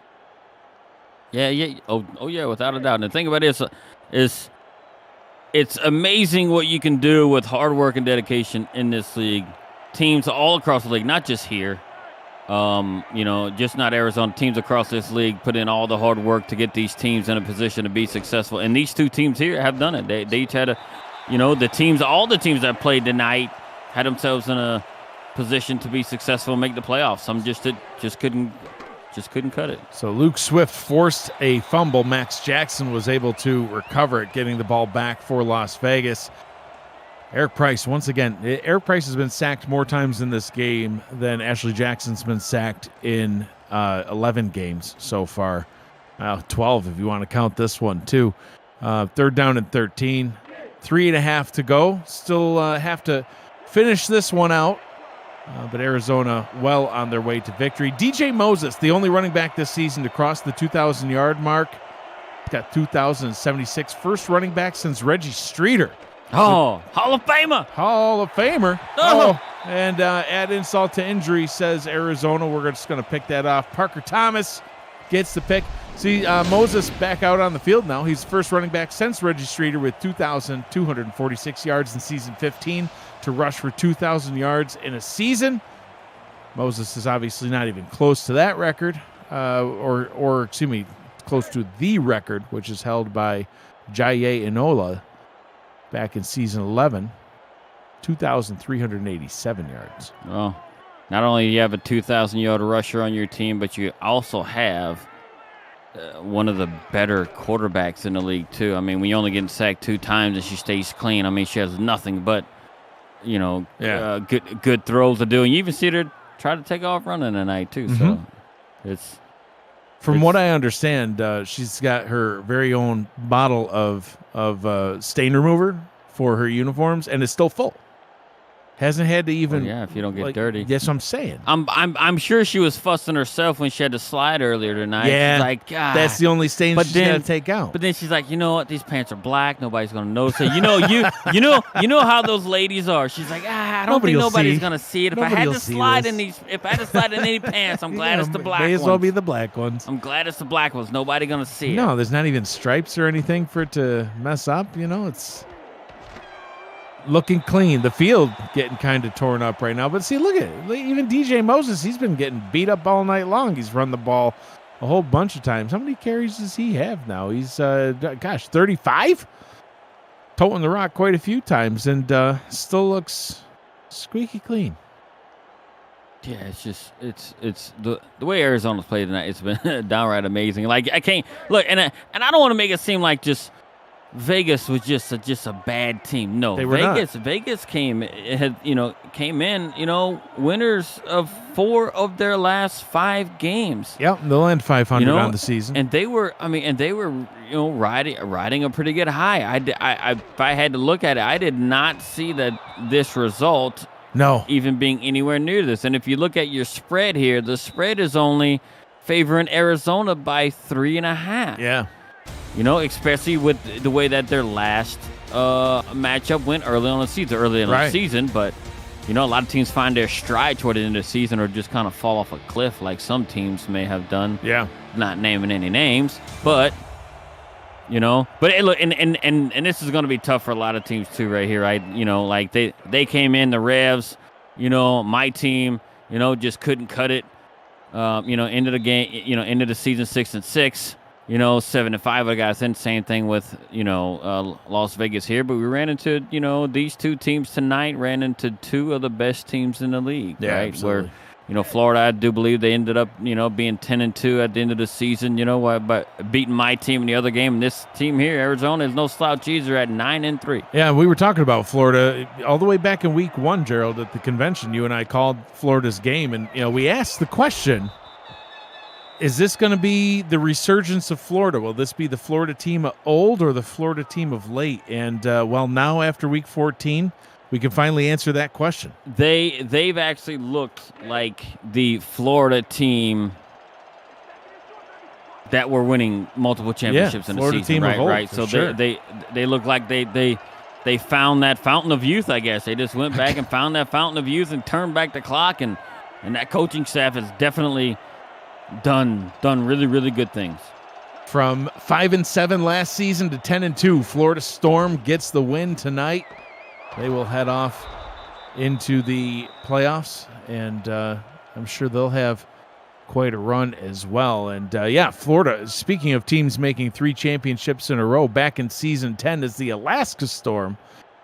Yeah. Oh, yeah, without a doubt. And the thing about it is it's amazing what you can do with hard work and dedication in this league. Teams all across the league, not just here, just not Arizona. Teams across this league put in all the hard work to get these teams in a position to be successful. And these 2 teams here have done it. They each had all the teams that played tonight had themselves in a position to be successful and make the playoffs. Some just couldn't cut it. So Luke Swift forced a fumble. Max Jackson was able to recover it, getting the ball back for Las Vegas. Eric Price, once again, Eric Price has been sacked more times in this game than Ashley Jackson's been sacked in 11 games so far. 12 if you want to count this one too. 3rd down and 13. 3.5 to go. Still have to finish this one out. But Arizona well on their way to victory. DJ Moses, the only running back this season to cross the 2,000-yard mark. He's got 2,076. First running back since Reggie Streeter. Oh, Hall of Famer. Hall of Famer. Oh. And add insult to injury, says Arizona. We're just going to pick that off. Parker Thomas gets the pick. See, Moses back out on the field now. He's the first running back since Reggie Streeter with 2,246 yards in season 15 to rush for 2,000 yards in a season. Moses is obviously not even close to that record, or close to the record, which is held by Jaye Enola back in season 11, 2,387 yards. Well, not only do you have a 2,000-yard rusher on your team, but you also have one of the better quarterbacks in the league, too. I mean, when you only get sacked 2 times and she stays clean, I mean, she has nothing but, good throws to do. And you even see her try to take off running tonight, too. So it's... From what I understand, she's got her very own bottle of stain remover for her uniforms, and it's still full. Hasn't had to even. Well, yeah, if you don't get dirty. That's what I'm saying. I'm sure she was fussing herself when she had to slide earlier tonight. Yeah, she's like, God. That's the only stain she's got to take out. But then she's like, you know what? These pants are black. Nobody's gonna notice it. You know how those ladies are. She's like, I don't think nobody's gonna see it. If I had to slide in any pants, I'm glad it's the black ones. May as well be the black ones. I'm glad it's the black ones. Nobody gonna see it. No, there's not even stripes or anything for it to mess up. It's looking clean. The field getting kind of torn up right now. But see, look at it. Even DJ Moses, he's been getting beat up all night long. He's run the ball a whole bunch of times. How many carries does he have now? He's, 35? Toting the rock quite a few times and still looks squeaky clean. Yeah, it's just it's the way Arizona's played tonight. It's been downright amazing. Like I can't look, and I don't want to make it seem like just Vegas was just a bad team. No, they were not. Vegas came in, winners of 4 of their last 5 games. Yep, they'll end 500 on the season. And they were riding a pretty good high. If I had to look at it, I did not see that this result even being anywhere near this. And if you look at your spread here, the spread is only favoring Arizona by 3.5. Yeah. Especially with the way that their last matchup went early in the season. But, a lot of teams find their stride toward the end of the season or just kind of fall off a cliff like some teams may have done. Yeah. Not naming any names. But, but hey, look, and this is going to be tough for a lot of teams too right here, right? Like they came in, the Revs, my team, just couldn't cut it. Into the game, into the season 6-6. 7-5. I got the same thing with Las Vegas here, but we ran into these 2 teams tonight. Ran into 2 of the best teams in the league, right? Absolutely. Where Florida, I do believe they ended up being 10-2 at the end of the season. But beating my team in the other game. And this team here, Arizona, is no slouch either at 9-3. Yeah, we were talking about Florida all the way back in week 1, Gerald, at the convention. You and I called Florida's game, and we asked the question. Is this going to be the resurgence of Florida? Will this be the Florida team of old or the Florida team of late? And, now after week 14, we can finally answer that question. They've actually looked like the Florida team that were winning multiple championships in the Florida season, team right? Of old, right. For so sure. they look like they found that fountain of youth, I guess. They just went back and found that fountain of youth and turned back the clock, and that coaching staff has definitely done really, really good things. From 5-7 last season to 10-2, Florida Storm gets the win tonight. They will head off into the playoffs, and I'm sure they'll have quite a run as well. And Florida, speaking of teams making 3 championships in a row, back in season 10 as the Alaska Storm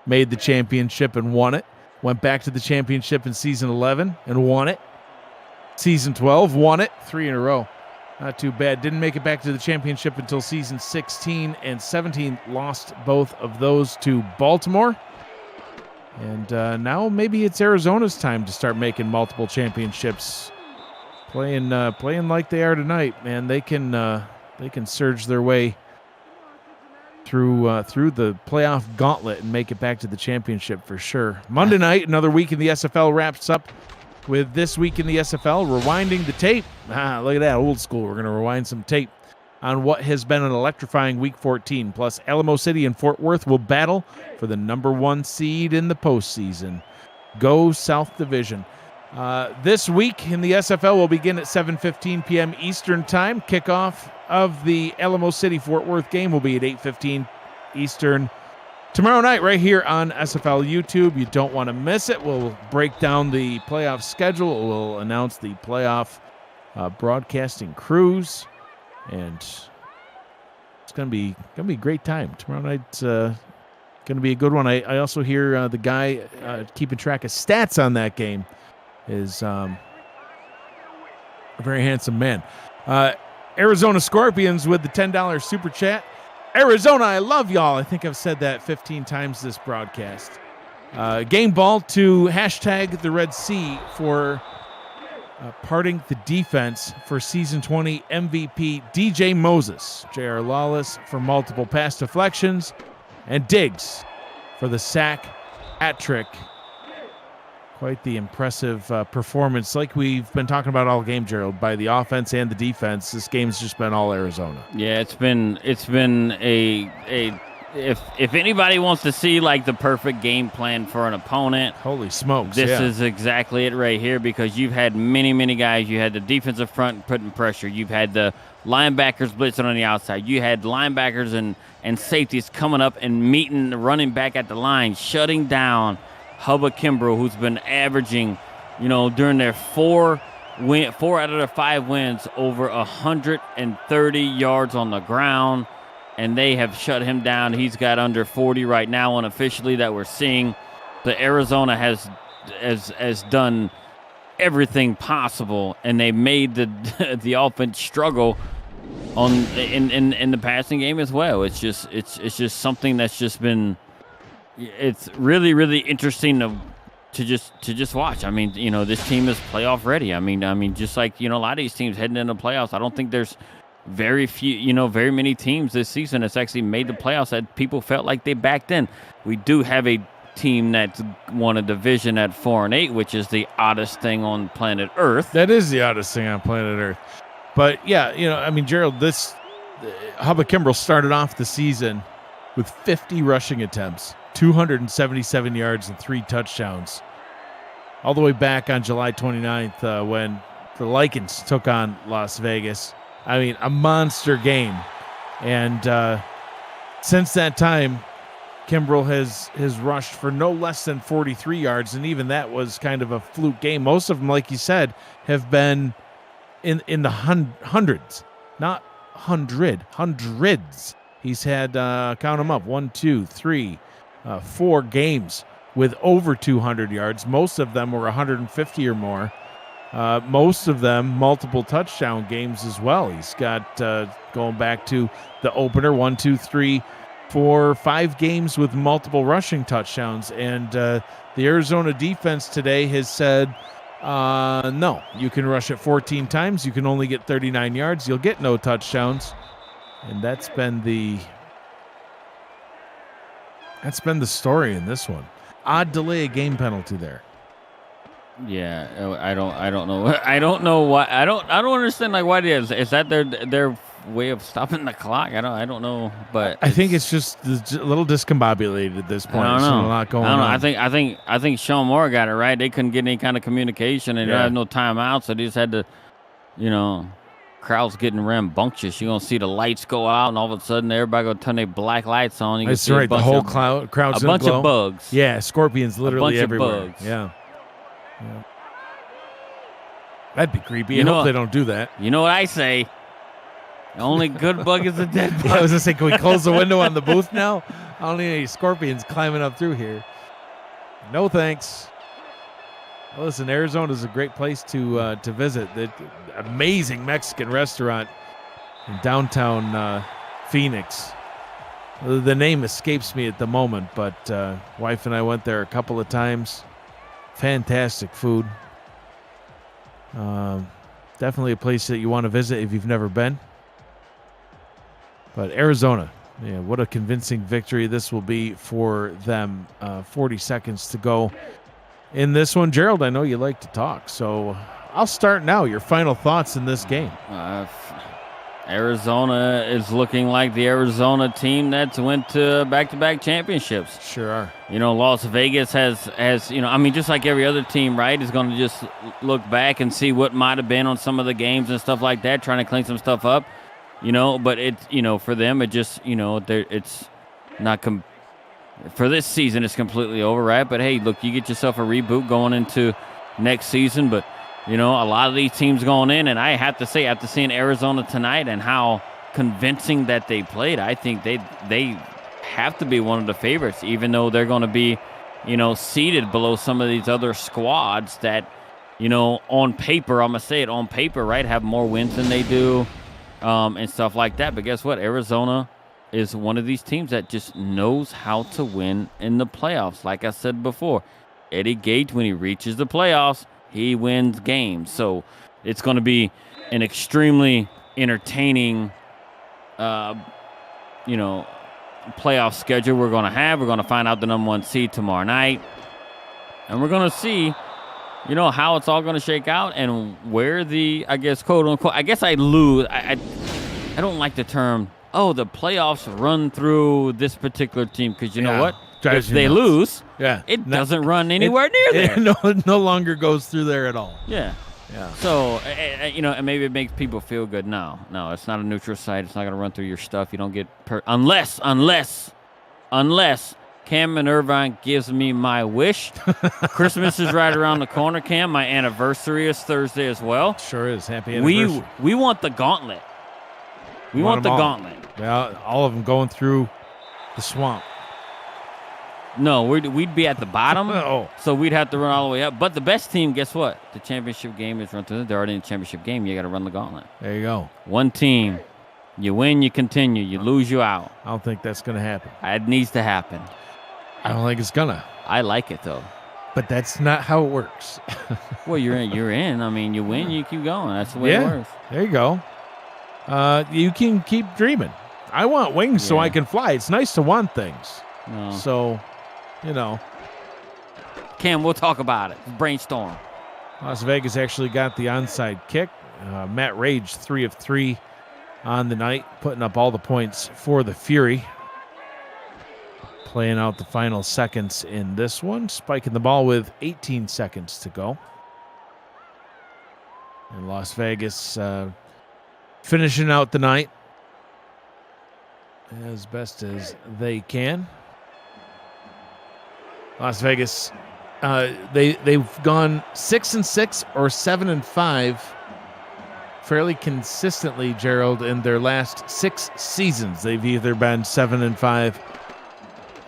made the championship and won it. Went back to the championship in season 11 and won it. Season 12, won it 3 in a row. Not too bad. Didn't make it back to the championship until season 16 and 17. Lost both of those to Baltimore. And now maybe it's Arizona's time to start making multiple championships. Playing like they are tonight, man. They can surge their way through the playoff gauntlet and make it back to the championship for sure. Monday night, another week in the SFL wraps up with This Week in the SFL, rewinding the tape. Look at that, old school. We're going to rewind some tape on what has been an electrifying Week 14. Plus, Alamo City and Fort Worth will battle for the number 1 seed in the postseason. Go South Division. This week in the SFL will begin at 7:15 p.m. Eastern Time. Kickoff of the Alamo City-Fort Worth game will be at 8:15 Eastern tomorrow night right here on SFL YouTube. You don't want to miss it. We'll break down the playoff schedule. We'll announce the playoff broadcasting crews. And It's gonna be a great time tomorrow night. Gonna be a good one. I also hear the guy keeping track of stats on that game is a very handsome man. Arizona Scorpions with the $10 super chat. Arizona, I love y'all. I think I've said that 15 times this broadcast. Game ball to hashtag the Red Sea for parting the defense for Season 20 MVP DJ Moses. J.R. Lawless for multiple pass deflections. And Diggs for the sack hat trick. Quite the impressive performance, like we've been talking about all game, Gerald, by the offense and the defense. This game's just been all Arizona. Yeah, it's been a if anybody wants to see like the perfect game plan for an opponent, holy smokes, this is exactly it right here, because you've had many guys. You had the defensive front putting pressure. You've had the linebackers blitzing on the outside. You had linebackers and safeties coming up and meeting the running back at the line, shutting down Hubba Kimbrough, who's been averaging, during their four out of their 5 wins, over 130 yards on the ground, and they have shut him down. He's got under 40 right now unofficially that we're seeing. The Arizona has done everything possible, and they made the offense struggle in the passing game as well. It's just something that's just been. It's really interesting to just watch. I mean, this team is playoff ready. I mean, just like a lot of these teams heading into the playoffs. I don't think there's very many teams this season that's actually made the playoffs that people felt like they backed in. We do have a team that's won a division at 4-8, which is the oddest thing on planet Earth. That is the oddest thing on planet Earth. But yeah, Gerald, Hubba Kimbrough started off the season with 50 rushing attempts, 277 yards, and 3 touchdowns. All the way back on July 29th when the Lycans took on Las Vegas. I mean, a monster game. And since that time, Kimbrough has rushed for no less than 43 yards, and even that was kind of a fluke game. Most of them, like you said, have been in the hundreds, not hundreds. He's had, count them up, 1, 2, 3, 4 games with over 200 yards. Most of them were 150 or more. Most of them multiple touchdown games as well. He's got, going back to the opener, 1, 2, 3, 4, 5 games with multiple rushing touchdowns. And the Arizona defense today has said, no, you can rush it 14 times. You can only get 39 yards. You'll get no touchdowns. And that's been the story in this one. Odd delay of game penalty there. Yeah, I don't know. I don't know why. I don't understand why it is. Is that their way of stopping the clock? I don't know. But I think it's just a little discombobulated at this point. I don't know. There's a lot going on. I think Sean Moore got it right. They couldn't get any kind of communication, and they had no timeout, so they just had to, crowd's getting rambunctious. You're gonna see the lights go out, and all of a sudden everybody gonna turn their black lights on. You That's right. The whole crowd's a bunch glow. Of bugs. Yeah, scorpions literally everywhere. Of bugs. Yeah. That'd be creepy. I hope they don't do that. You know what I say? The only good bug is a dead bug. I was gonna say, can we close the window on the booth now? I don't need any scorpions climbing up through here. No thanks. Well, listen, Arizona is a great place to visit. The amazing Mexican restaurant in downtown Phoenix. The name escapes me at the moment, but wife and I went there a couple of times. Fantastic food. Definitely a place that you want to visit if you've never been. But Arizona, yeah, what a convincing victory this will be for them. 40 seconds to go in this one. Gerald, I know you like to talk, so I'll start now. Your final thoughts in this game. Arizona is looking like the Arizona team that's went to back-to-back championships. Sure are. Las Vegas has just like every other team, right, is going to just look back and see what might have been on some of the games and stuff like that, trying to clean some stuff up, but it's, for them, it just, it's not for this season, it's completely over, right? But hey, look, you get yourself a reboot going into next season, but a lot of these teams going in, and I have to say, after seeing Arizona tonight and how convincing that they played, I think they have to be one of the favorites, even though they're going to be, seated below some of these other squads that, on paper, I'm going to say it, on paper, right, have more wins than they do and stuff like that. But guess what? Arizona is one of these teams that just knows how to win in the playoffs. Like I said before, Eddie Gage, when he reaches the playoffs, he wins games. So it's going to be an extremely entertaining, playoff schedule we're going to have. We're going to find out the number 1 seed tomorrow night. And we're going to see, how it's all going to shake out and where the, I guess, quote unquote, I guess I lose. I don't like the term, the playoffs run through this particular team, because you know what? If they lose, it doesn't run anywhere near there. It no longer goes through there at all. Yeah. Yeah. So, and maybe it makes people feel good. No, it's not a neutral site. It's not going to run through your stuff. You don't get unless Cam and Irvine gives me my wish. Christmas is right around the corner, Cam. My anniversary is Thursday as well. Sure is. Happy anniversary. We want the gauntlet. We want the gauntlet. Yeah, all of them going through the swamp. No, we'd be at the bottom, so we'd have to run all the way up. But the best team, guess what? The championship game is run through. They're already in the championship game. You got to run the gauntlet. There you go. One team. You win, you continue. You lose, you out. I don't think that's going to happen. It needs to happen. I don't think it's going to. I like it, though. But that's not how it works. Well, you're in. I mean, you win, you keep going. That's the way it works. There you go. You can keep dreaming. I want wings so I can fly. It's nice to want things. No. So... Cam, we'll talk about it. Brainstorm. Las Vegas actually got the onside kick. Matt Rage, 3 of 3 on the night, putting up all the points for the Fury. Playing out the final seconds in this one, spiking the ball with 18 seconds to go. And Las Vegas finishing out the night as best as they can. Las Vegas, they've gone 6-6 or 7-5 fairly consistently, Gerald, in their last 6 seasons. They've either been 7-5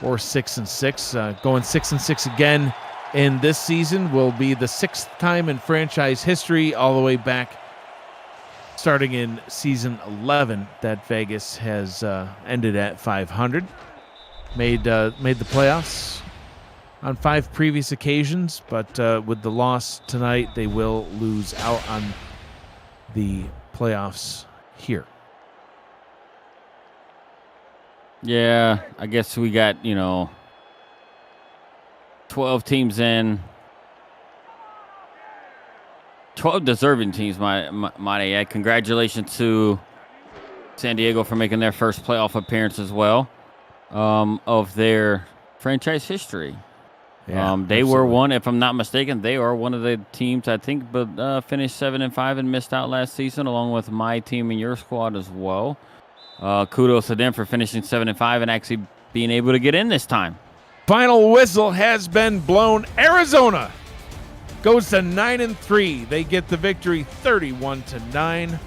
or 6-6. Going 6-6 again in this season will be the 6th time in franchise history, all the way back starting in season 11 that Vegas has ended at 500. Made the playoffs on 5 previous occasions, but with the loss tonight, they will lose out on the playoffs here. Yeah, I guess we got, 12 teams in. 12 deserving teams, might I add. Congratulations to San Diego for making their first playoff appearance as well of their franchise history. Yeah, they were one, if I'm not mistaken, they are one of the teams, I think, but finished 7-5 and missed out last season, along with my team and your squad as well. Kudos to them for finishing 7-5 and actually being able to get in this time. Final whistle has been blown. Arizona goes to 9-3. They get the victory 31-9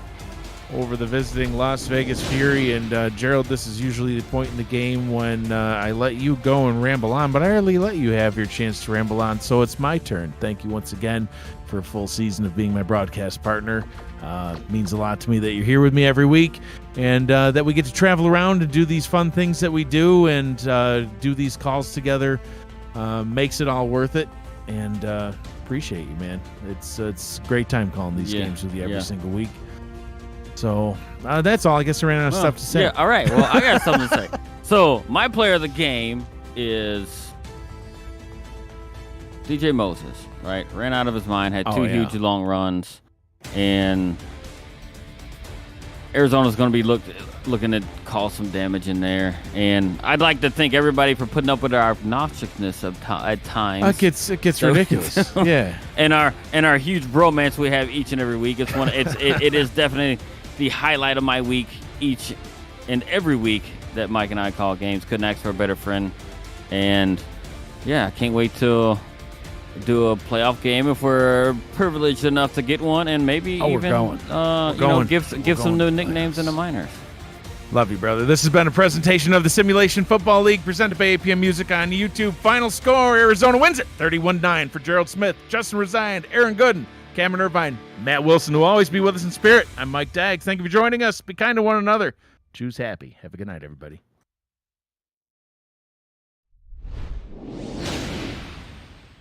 over the visiting Las Vegas Fury. And Gerald, this is usually the point in the game when I let you go and ramble on, but I rarely let you have your chance to ramble on, so it's my turn. Thank you once again for a full season of being my broadcast partner. It means a lot to me that you're here with me every week, and that we get to travel around and do these fun things that we do, and do these calls together. Makes it all worth it, and appreciate you, man. It's a great time calling these games with you every single week. So that's all. I guess I ran out of stuff to say. Yeah, all right. Well, I got something to say. So my player of the game is DJ Moses, right? Ran out of his mind, had 2 huge long runs, and Arizona's going to be looking to cause some damage in there. And I'd like to thank everybody for putting up with our obnoxiousness at times. It gets ridiculous. Yeah. And our huge bromance we have each and every week. It is definitely the highlight of my week each and every week that Mike and I call games. Couldn't ask for a better friend. And yeah, I can't wait to do a playoff game if we're privileged enough to get one, and maybe give some new nicknames in the minors. Love you, brother. This has been a presentation of the Simulation Football League presented by APM Music on YouTube. Final score, Arizona wins it 31-9 for Gerald Smith, Justin Resigned, Aaron Gooden, Cameron Irvine, Matt Wilson, who will always be with us in spirit. I'm Mike Dagg. Thank you for joining us. Be kind to one another. Choose happy. Have a good night, everybody.